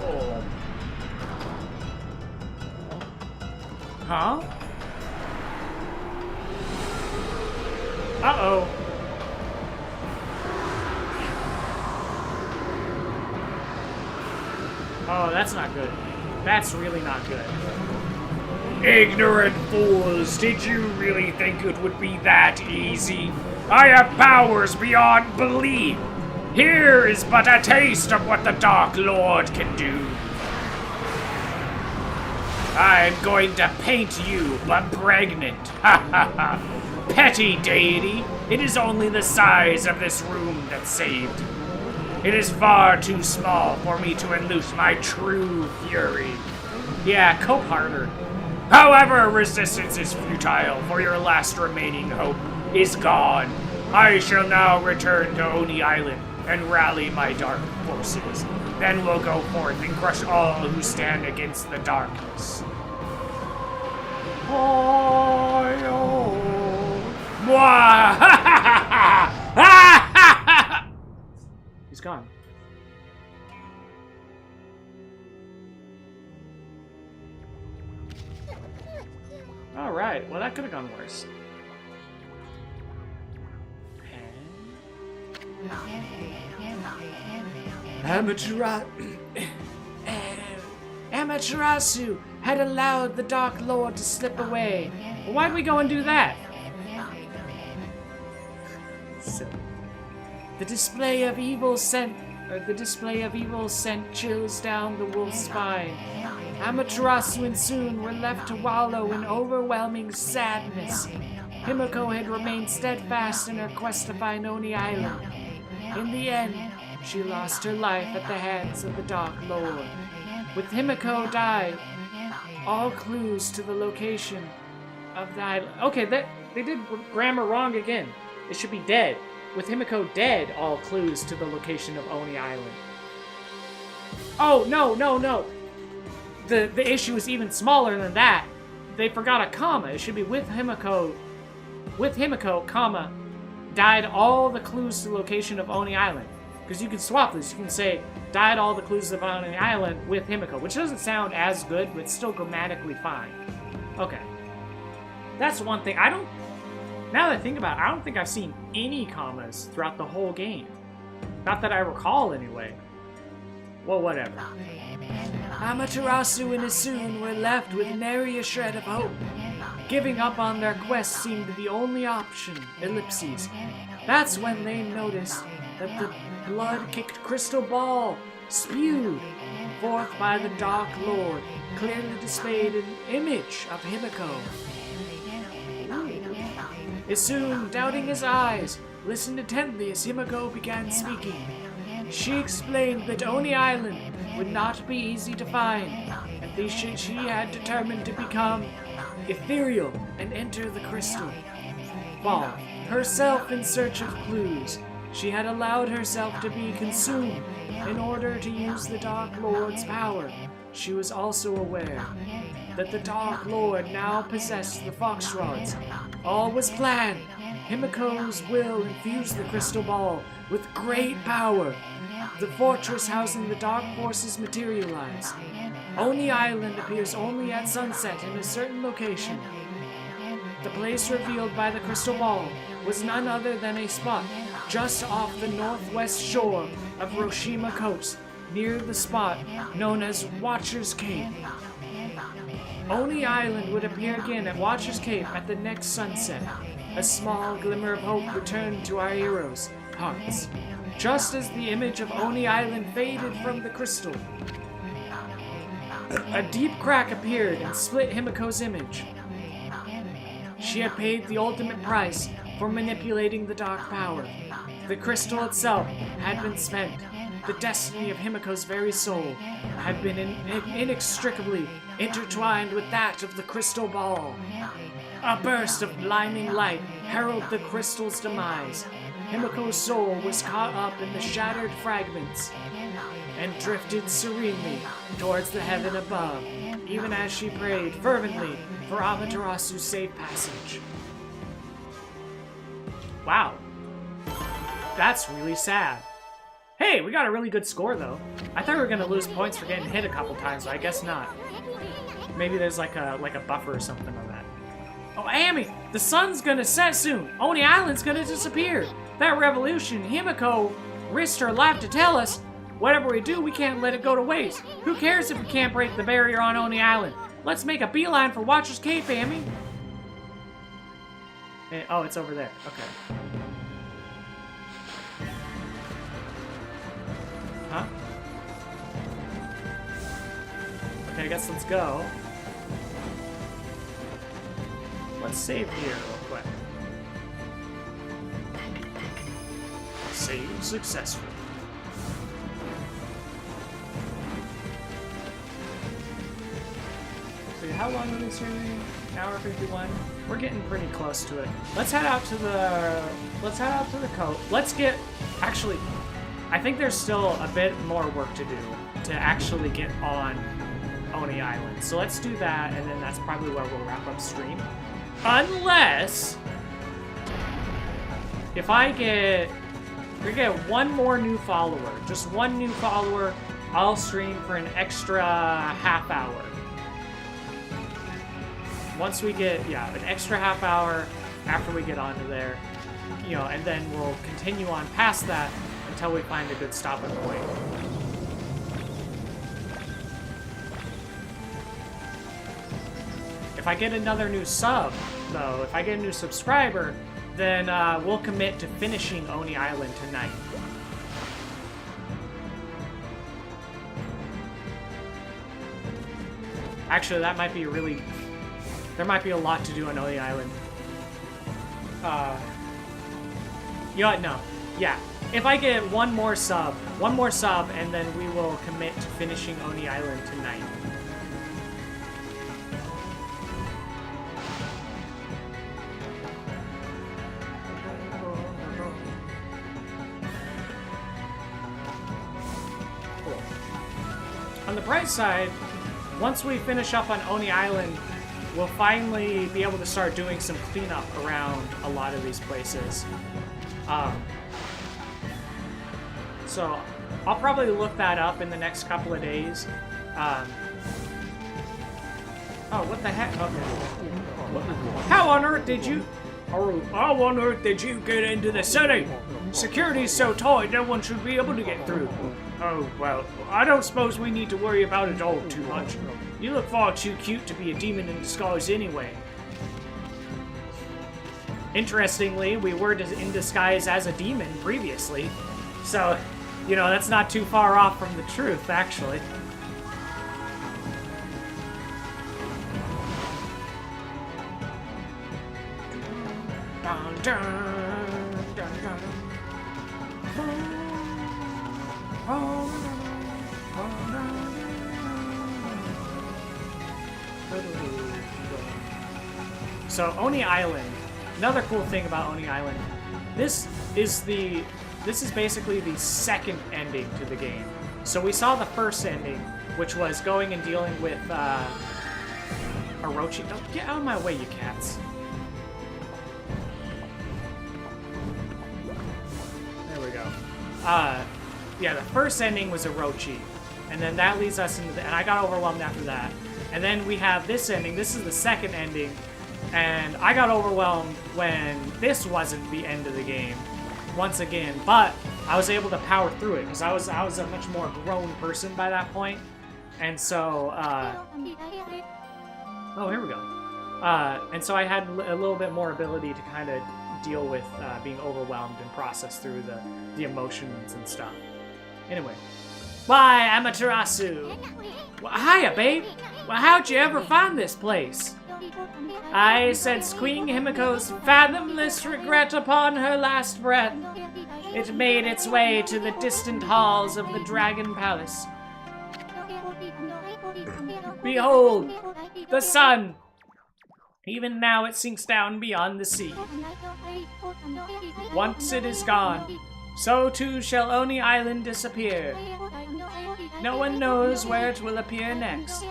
Oh. Huh? Uh-oh. Oh, that's not good. That's really not good. Ignorant fools, did you really think it would be that easy? I have powers beyond belief. Here is but a taste of what the Dark Lord can do. I'm going to paint you, but pregnant. Ha ha ha. Petty deity, it is only the size of this room that saved you. It is far too small for me to unleash my true fury. Yeah, cope harder. However, resistance is futile, for your last remaining hope is gone. I shall now return to Oni Island and rally my dark forces. Then we'll go forth and crush all who stand against the darkness. He's gone. Alright, well that could have gone worse. Amaterasu had allowed the Dark Lord to slip away. Well, why'd we go and do that? The display of evil sent chills down the wolf's spine. Amaterasu and Soon were left to wallow in overwhelming sadness. Himiko had remained steadfast in her quest to find Oni Island. In the end, she lost her life at the hands of the Dark Lord. With Himiko died, all clues to the location of the island. Okay, they did grammar wrong again. It should be dead. With Himiko dead, all clues to the location of Oni Island. Oh, no. The issue is even smaller than that. They forgot a comma. It should be with Himiko, comma, died all the clues to the location of Oni Island. Because you can swap this. You can say, died all the clues of Oni Island with Himiko, which doesn't sound as good, but it's still grammatically fine. Okay. That's one thing. Now that I think about it, I don't think I've seen any commas throughout the whole game. Not that I recall, anyway. Well, whatever. Amaterasu and Isun were left with nary a shred of hope. Giving up on their quest seemed the only option. Ellipses. That's when they noticed that the blood-kicked crystal ball, spewed forth by the Dark Lord, clearly displayed an image of Himiko. Isun, doubting his eyes, listened intently as Himiko began speaking. She explained that Oni Island would not be easy to find, and that she had determined to become ethereal and enter the crystal ball. Herself in search of clues, she had allowed herself to be consumed in order to use the Dark Lord's power. She was also aware that the Dark Lord now possessed the fox rods. All was planned. Himiko's will infused the crystal ball with great power. The fortress housing the dark forces materialized. Oni Island appears only at sunset in a certain location. The place revealed by the crystal ball was none other than a spot just off the northwest shore of Hiroshima coast, near the spot known as Watcher's Cape. Oni Island would appear again at Watcher's Cape at the next sunset. A small glimmer of hope returned to our heroes' hearts. Just as the image of Oni Island faded from the crystal, a deep crack appeared and split Himiko's image. She had paid the ultimate price for manipulating the dark power. The crystal itself had been spent. The destiny of Himiko's very soul had been inextricably intertwined with that of the crystal ball. A burst of blinding light heralded the crystal's demise. Himiko's soul was caught up in the shattered fragments, and drifted serenely towards the heaven above, even as she prayed fervently for Amaterasu's safe passage. Wow. That's really sad. Hey, we got a really good score, though. I thought we were going to lose points for getting hit a couple times, but I guess not. Maybe there's like a buffer or something on that. Oh, Amy, the sun's gonna set soon. Oni Island's gonna disappear. That revolution, Himiko risked her life to tell us. Whatever we do, we can't let it go to waste. Who cares if we can't break the barrier on Oni Island? Let's make a beeline for Watcher's Cave, Amy. Oh, it's over there. Okay. Huh? Okay, I guess let's go. Let's save here real quick. Save successful. So how long are we streaming? Hour 51. We're getting pretty close to it. Let's head out to the coast. Let's get actually I think there's still a bit more work to do to actually get on Oni Island. So let's do that, and then that's probably where we'll wrap up stream. Unless if I get one more new follower, just one new follower, I'll stream for an extra half hour. Once we get, an extra half hour after we get onto there, and then we'll continue on past that until we find a good stopping point. If I get another new sub, though, if I get a new subscriber, then we'll commit to finishing Oni Island tonight. Actually, that might be really... There might be a lot to do on Oni Island. No. Yeah. If I get one more sub, and then we will commit to finishing Oni Island tonight. On the bright side, once we finish up on Oni Island, we'll finally be able to start doing some cleanup around a lot of these places. So I'll probably look that up in the next couple of days. Oh, what the heck? Okay. How on earth did you get into the city? Security's so tight, no one should be able to get through. Oh, well, I don't suppose we need to worry about it all too much. You look far too cute to be a demon in disguise anyway. Interestingly, we were in disguise as a demon previously. So, that's not too far off from the truth, actually. Dun, dun, dun, dun. So Oni Island, another cool thing about Oni Island, this is basically the second ending to the game. So we saw the first ending, which was going and dealing with Orochi. Oh, get out of my way, you cats. There we go. Yeah, the first ending was Orochi, and then that leads us into and I got overwhelmed after that. And then we have this ending. This is the second ending, and I got overwhelmed when this wasn't the end of the game, once again. But I was able to power through it because I was a much more grown person by that point, and so oh, here we go. And so I had a little bit more ability to kind of deal with being overwhelmed and process through the emotions and stuff. Anyway. Why, Amaterasu! Well, hiya, babe! Well, how'd you ever find this place? I sensed Queen Himiko's fathomless regret upon her last breath. It made its way to the distant halls of the Dragon Palace. Behold, the sun! Even now it sinks down beyond the sea. Once it is gone, so too shall Oni Island disappear. No one knows where it will appear next,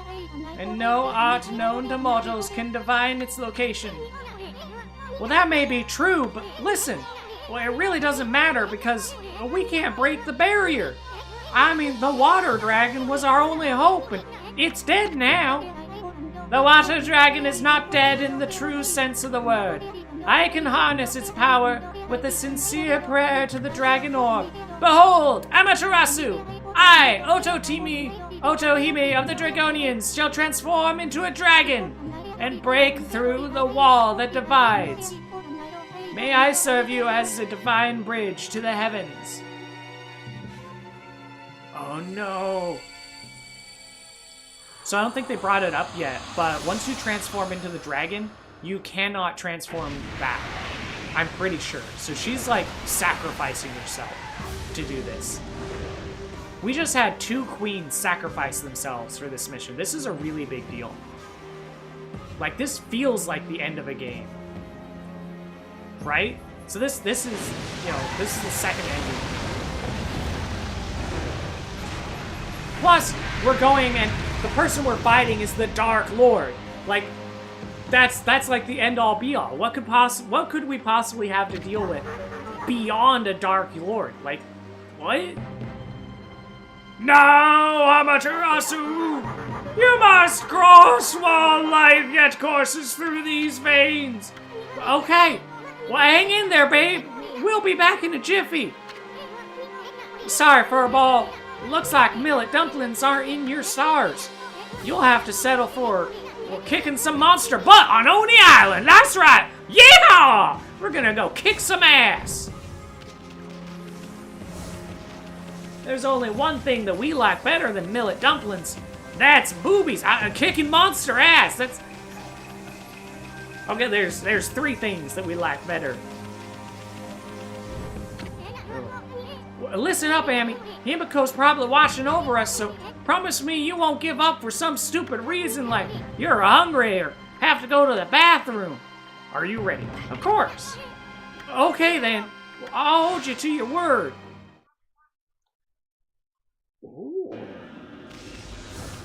and no art known to mortals can divine its location. Well, that may be true, but listen, well, it really doesn't matter because we can't break the barrier. I mean, the water dragon was our only hope, and it's dead now. The water dragon is not dead in the true sense of the word. I can harness its power with a sincere prayer to the dragon orb. Behold, Amaterasu! I, Otohime of the Dragonians, shall transform into a dragon and break through the wall that divides. May I serve you as a divine bridge to the heavens. Oh no. So I don't think they brought it up yet, but once you transform into the dragon, you cannot transform back. I'm pretty sure. So she's like sacrificing herself to do this. We just had 2 queens sacrifice themselves for this mission. This is a really big deal. Like, this feels like the end of a game. Right? So this is, you know, this is the second ending. Plus, we're going and the person we're fighting is the Dark Lord. Like, that's like the end-all be-all. What could we possibly have to deal with beyond a Dark Lord? Like, what? Now, Amaterasu! You must cross while life yet courses through these veins. Okay, well, hang in there, babe. We'll be back in a jiffy. Sorry, Furball. Looks like millet dumplings aren't in your stars. You'll have to settle for, well, kicking some monster butt on Oni Island. That's right. Yeah! We're gonna go kick some ass. There's only one thing that we like better than millet dumplings. That's boobies. Kicking monster ass. That's... Okay, there's 3 things that we like better. Well, listen up, Amy. Himiko's probably watching over us, so promise me you won't give up for some stupid reason like you're hungry or have to go to the bathroom. Are you ready? Of course. Okay, then. I'll hold you to your word. Ooh.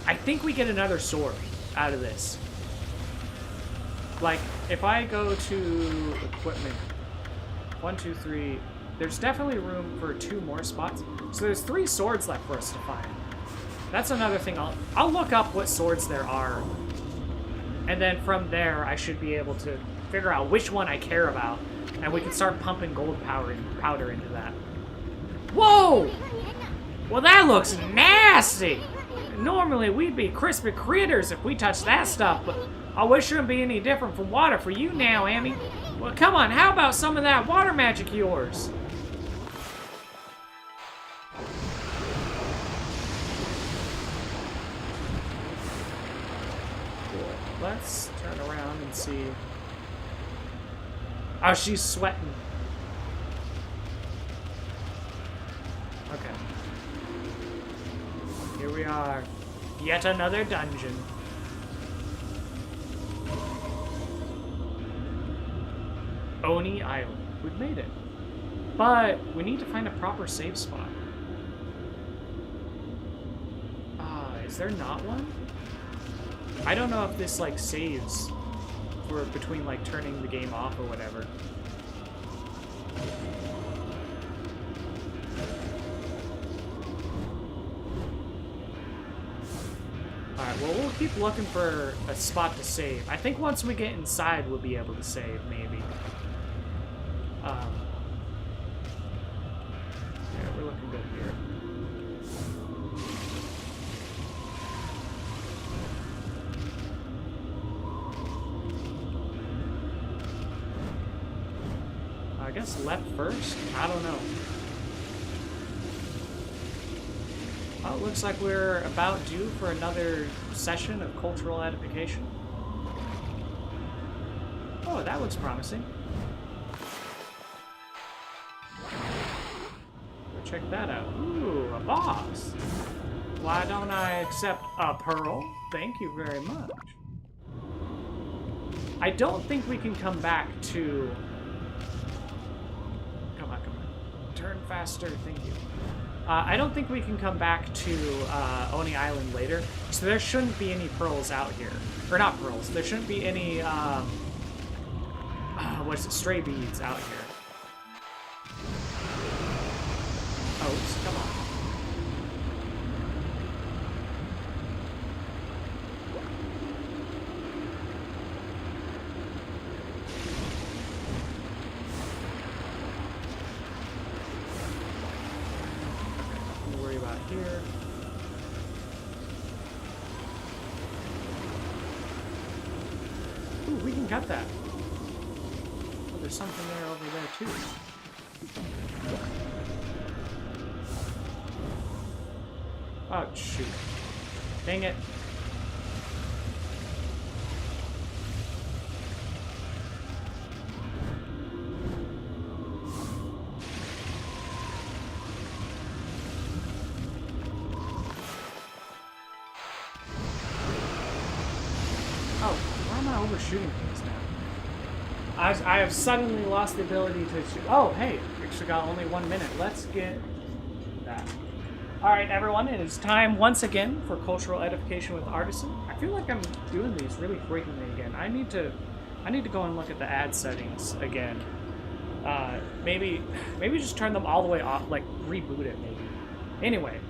I think we get another sword out of this. Like, if I go to equipment, 1, 2, 3, there's definitely room for 2 more spots. So there's 3 swords left for us to find. That's another thing. I'll look up what swords there are. And then from there, I should be able to figure out which one I care about. And we can start pumping gold powder into that. Whoa! Well, that looks nasty! Normally, we'd be crispy critters if we touched that stuff, but I wish it wouldn't be any different from water for you now, Amy. Well, come on, how about some of that water magic of yours? Cool. Let's turn around and see. Oh, she's sweating. Okay. Here we are. Yet another dungeon. Oni Island. We've made it. But we need to find a proper save spot. Is there not one? I don't know if this, like, saves for between, like, turning the game off or whatever. Alright, well, we'll keep looking for a spot to save. I think once we get inside, we'll be able to save, maybe. Yeah, we're looking good here. I guess left first? I don't know. Oh, it looks like we're about due for another session of cultural edification. Oh, that looks promising. Go check that out. Ooh, a boss. Why don't I accept a pearl? Thank you very much. I don't think we can come back to... Come on, come on. turn faster, thank you. I don't think we can come back to Oni Island later, so there shouldn't be any pearls out here. Or not pearls, there shouldn't be any, stray beads out here. Oh, come on. Here. Ooh, we can cut that. Oh, there's something there over there too. Oh, shoot. Dang it. Overshooting things now. I have suddenly lost the ability to shoot. Oh, hey, actually got only 1 minute. Let's get that. Alright, everyone, it is time once again for Cultural Edification with Artisan. I feel like I'm doing these really frequently again. I need to go and look at the ad settings again. Maybe just turn them all the way off, like reboot it maybe. Anyway,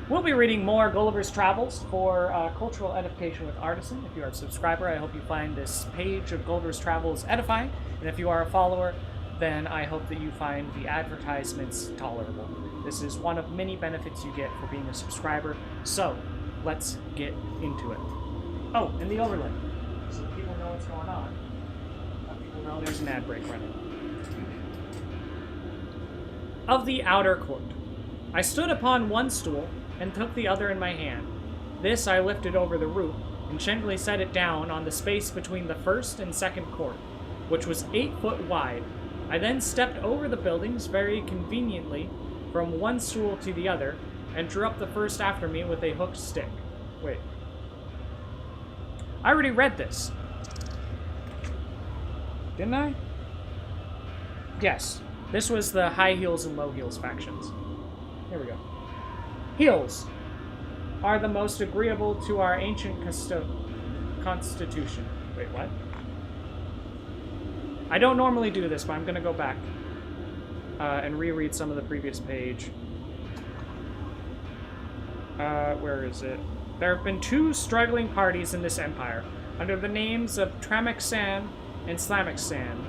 we'll be reading more Gulliver's Travels for Cultural Edification with Artisan. If you are a subscriber, I hope you find this page of Gulliver's Travels edifying. And if you are a follower, then I hope that you find the advertisements tolerable. This is one of many benefits you get for being a subscriber. So, let's get into it. Oh, and the overlay. So that people know what's going on. People know there's an ad break running. Of the outer court. I stood upon one stool and took the other in my hand. This I lifted over the roof, and gently set it down on the space between the first and second court, which was 8 foot wide. I then stepped over the buildings very conveniently from one stool to the other, and drew up the first after me with a hooked stick. Wait. I already read this. Didn't I? Yes. This was the high heels and low heels factions. Here we go. Heels are the most agreeable to our ancient constitution. Wait, what? I don't normally do this, but I'm going to go back and reread some of the previous page. Where is it? There have been 2 struggling parties in this empire, under the names of Tramexan and Slamexan,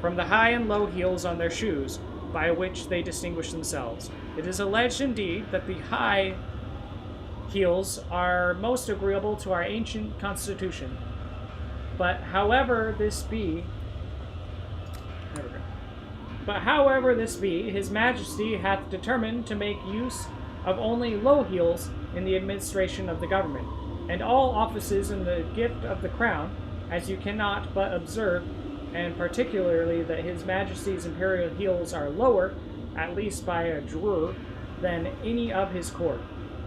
from the high and low heels on their shoes, by which they distinguish themselves. It is alleged indeed that the high heels are most agreeable to our ancient constitution. But however this be, his majesty hath determined to make use of only low heels in the administration of the government, and all offices in the gift of the crown, as you cannot but observe, and particularly that his majesty's imperial heels are lower, at least by a drur, than any of his court.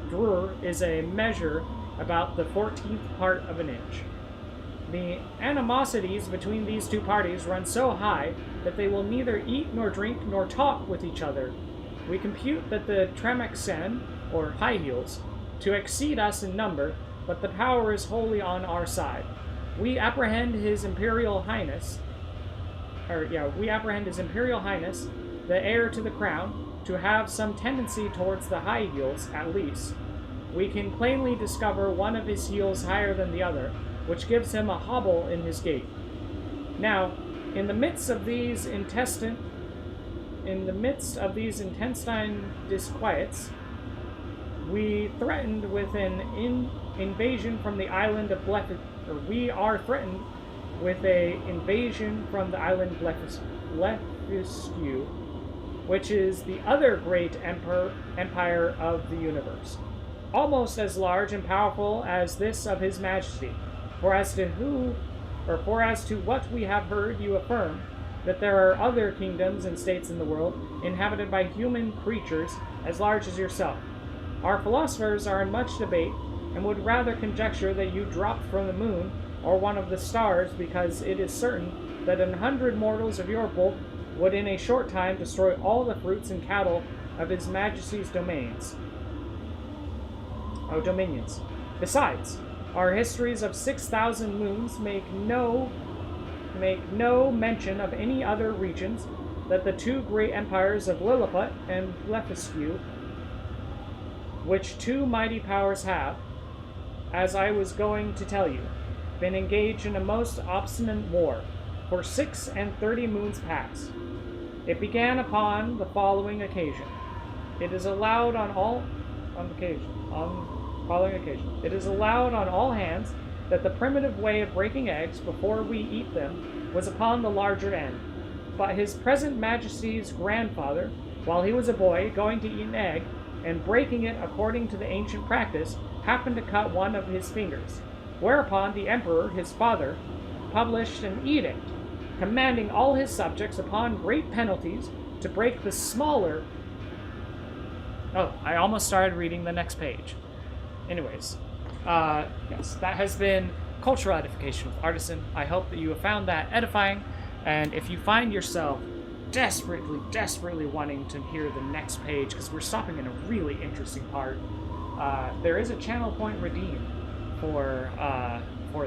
Drur is a measure about the 14th part of an inch. The animosities between these 2 parties run so high that they will neither eat nor drink nor talk with each other. We compute that the Tramexen, or high heels, to exceed us in number, but the power is wholly on our side. We apprehend His Imperial Highness, the heir to the crown, to have some tendency towards the high heels, at least. We can plainly discover one of his heels higher than the other, which gives him a hobble in his gait. Now, in the midst of these intestine disquiets, we are threatened with an invasion from the island Blefuscu, which is the other great empire of the universe, almost as large and powerful as this of His Majesty. For as to what we have heard you affirm, that there are other kingdoms and states in the world inhabited by human creatures as large as yourself. Our philosophers are in much debate, and would rather conjecture that you dropped from the moon or one of the stars, because it is certain that 100 mortals of your bulk would in a short time destroy all the fruits and cattle of His Majesty's dominions. Besides, our histories of 6,000 moons make no mention of any other regions that the two great empires of Lilliput and Blefuscu, which two mighty powers have, as I was going to tell you, been engaged in a most obstinate war for 36 moons past. It began upon the following occasion. It is allowed on all hands that the primitive way of breaking eggs before we eat them was upon the larger end. But His present Majesty's grandfather, while he was a boy, going to eat an egg, and breaking it according to the ancient practice, happened to cut one of his fingers. Whereupon the emperor, his father, published an edict, commanding all his subjects upon great penalties to break the smaller... Oh, I almost started reading the next page. Anyways, yes, that has been Cultural Edification with Artisan. I hope that you have found that edifying, and if you find yourself desperately wanting to hear the next page, because we're stopping in a really interesting part, there is a channel point redeemed for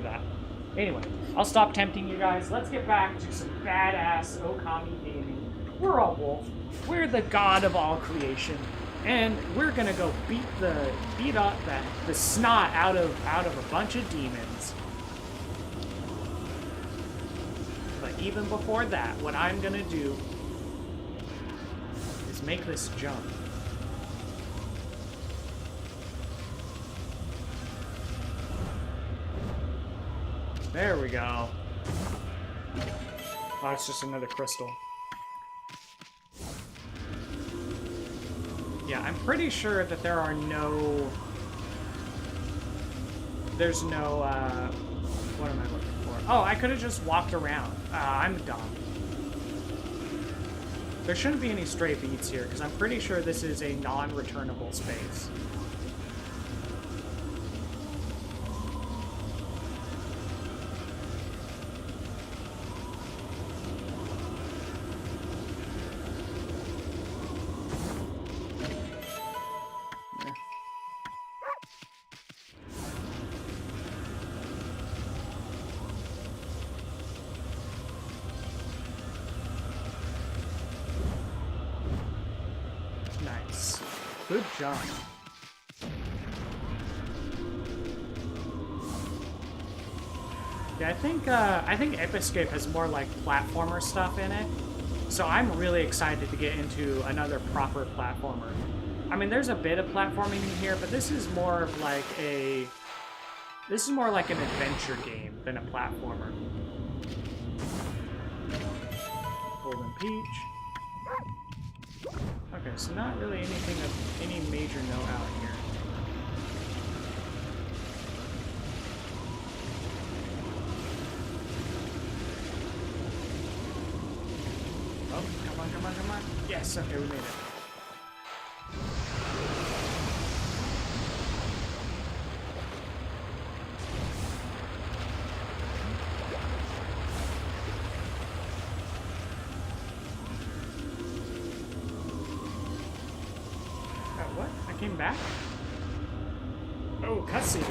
that. Anyway, I'll stop tempting you guys. Let's get back to some badass Okami gaming. We're a wolf. We're the god of all creation, and we're gonna go beat up the snot out of a bunch of demons. But even before that, what I'm gonna do is make this jump. There we go. Oh, it's just another crystal. Yeah, I'm pretty sure that there are no... There's no, what am I looking for? Oh, I could have just walked around. I'm dumb. There shouldn't be any stray beats here, because I'm pretty sure this is a non-returnable space. Nice. Good job. Yeah, I think Episcape has more like platformer stuff in it, so I'm really excited to get into another proper platformer. I mean, there's a bit of platforming in here, but this is more of like an adventure game than a platformer. Golden Peach. Okay, so not really anything of any major note out here. Oh, come on. Yes, okay, we made it. What? I came back? Oh, cutscene.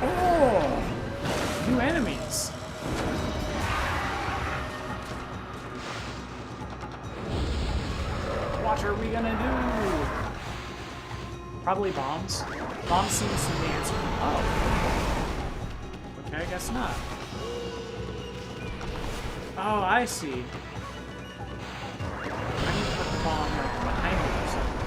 Oh! New enemies. What are we gonna do? Probably bombs. Bombs seems to be the answer. Oh. Okay, I guess not. Oh, I see. I need to put the bomb like behind me or something.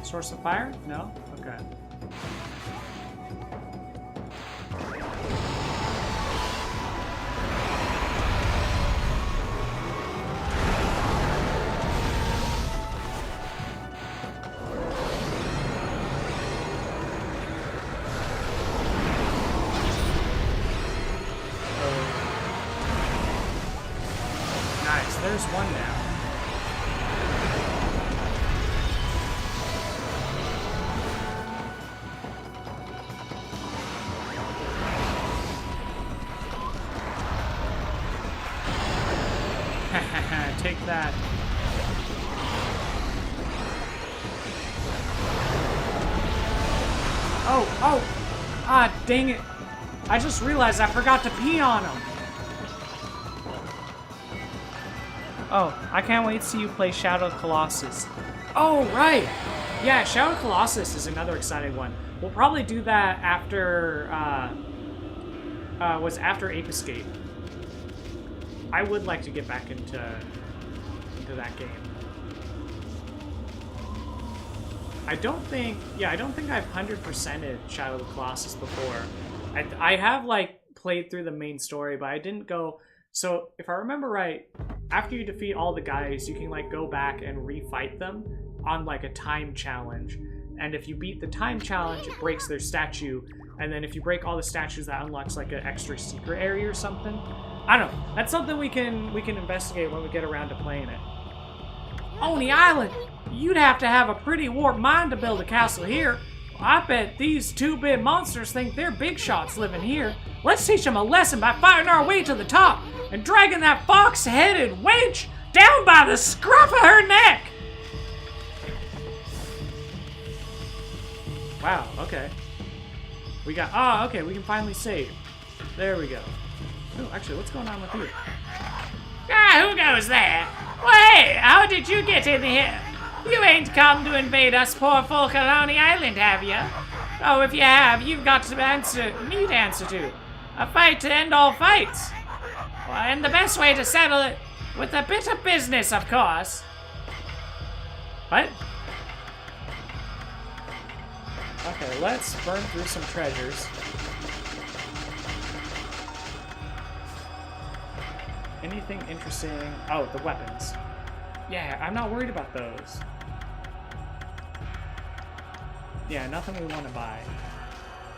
Source of fire? No? Okay. there's one now. Take that. Oh! Ah, dang it. I just realized I forgot to pee on him. Oh, I can't wait to see you play Shadow Colossus. Oh, right! Yeah, Shadow Colossus is another exciting one. We'll probably do that after, after Ape Escape. I would like to get back into that game. I don't think I've 100%ed Shadow of the Colossus before. I have, like, played through the main story, but I didn't go... So, if I remember right, after you defeat all the guys, you can, like, go back and refight them on, like, a time challenge. And if you beat the time challenge, it breaks their statue. And then if you break all the statues, that unlocks, like, an extra secret area or something. I don't know. That's something we can investigate when we get around to playing it. Oni Island! You'd have to have a pretty warped mind to build a castle here. I bet these two-bit monsters think they're big shots living here. Let's teach them a lesson by fighting our way to the top and dragging that fox-headed wench down by the scruff of her neck! Wow, okay. We got... okay, we can finally save. There we go. Oh, actually, what's going on with you? Ah, who goes there? Well, hey, how did you get in here? You ain't come to invade us poor folk on Oni Island, have you? Oh, if you have, you've got to answer to. A fight to end all fights. Well, and the best way to settle it, with a bit of business, of course. What? Okay, let's burn through some treasures. Anything interesting? Oh, the weapons. Yeah, I'm not worried about those. Yeah, nothing we want to buy.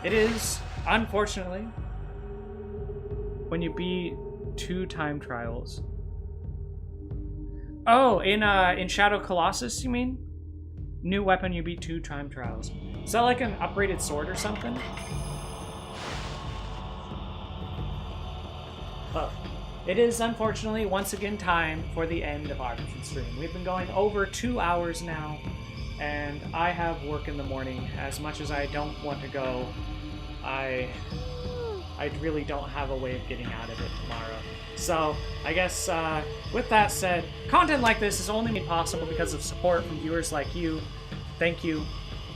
It is, unfortunately, when you beat 2 time trials. Oh, in Shadow Colossus, you mean? New weapon, you beat 2 time trials. Is that like an upgraded sword or something? Oh. It is, unfortunately, once again time for the end of Artisan Stream. We've been going over 2 hours now, and I have work in the morning. As much as I don't want to go, I really don't have a way of getting out of it tomorrow. So, I guess, with that said, content like this is only made possible because of support from viewers like you. Thank you.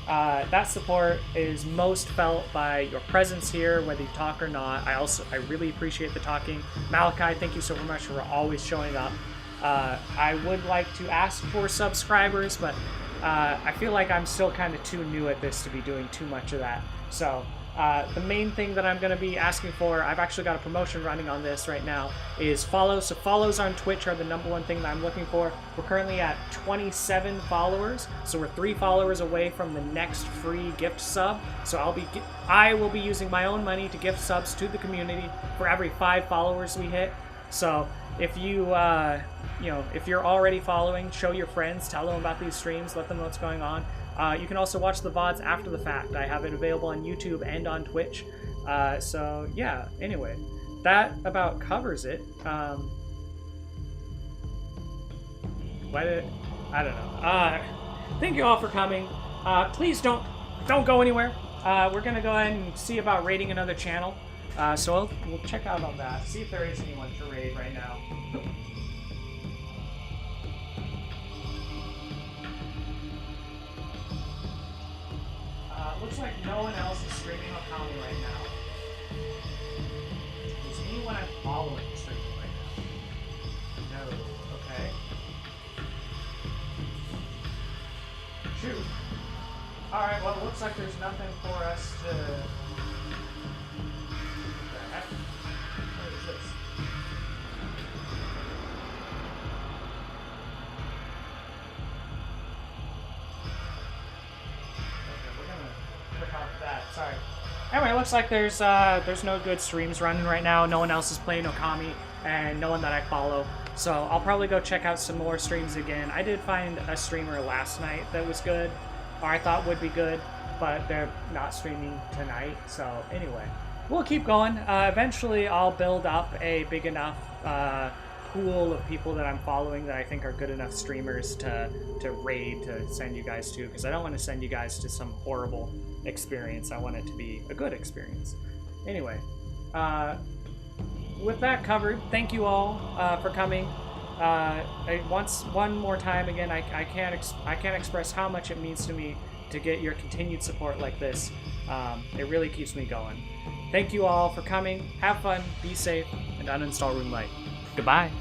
That support is most felt by your presence here, whether you talk or not. I really appreciate the talking. Malachi, thank you so much for always showing up. I would like to ask for subscribers, but I feel like I'm still kind of too new at this to be doing too much of that. So the main thing that I'm going to be asking for, I've actually got a promotion running on this right now, is follows. So follows on Twitch are the #1 thing that I'm looking for. We're currently at 27 followers, so we're 3 followers away from the next free gift sub. So I will be using my own money to gift subs to the community for every 5 followers we hit. So if you, if you're already following, show your friends, tell them about these streams, let them know what's going on. You can also watch the VODs after the fact. I have it available on YouTube and on Twitch. So, yeah, anyway. That about covers it. I don't know. Thank you all for coming. Please don't go anywhere. We're going to go ahead and see about raiding another channel. So we'll check out on that. See if there is anyone to raid right now. Looks like no one else is streaming Okami right now. Is anyone I'm following streaming right now? No. Okay. Shoot. Alright, well, it looks like there's nothing for us to... What the heck? What is this? That. Sorry. Anyway, it looks like there's no good streams running right now. No one else is playing Okami, and no one that I follow. So I'll probably go check out some more streams again. I did find a streamer last night that was good, or I thought would be good, but they're not streaming tonight. So anyway, we'll keep going. Eventually I'll build up a big enough pool of people that I'm following that I think are good enough streamers to raid, to send you guys to, because I don't want to send you guys to some horrible experience. I want it to be a good experience. Anyway, with that covered, thank you all for coming. One more time again, I can't express how much it means to me to get your continued support like this. It really keeps me going. Thank you all for coming. Have fun, be safe, and uninstall Room Light. Goodbye.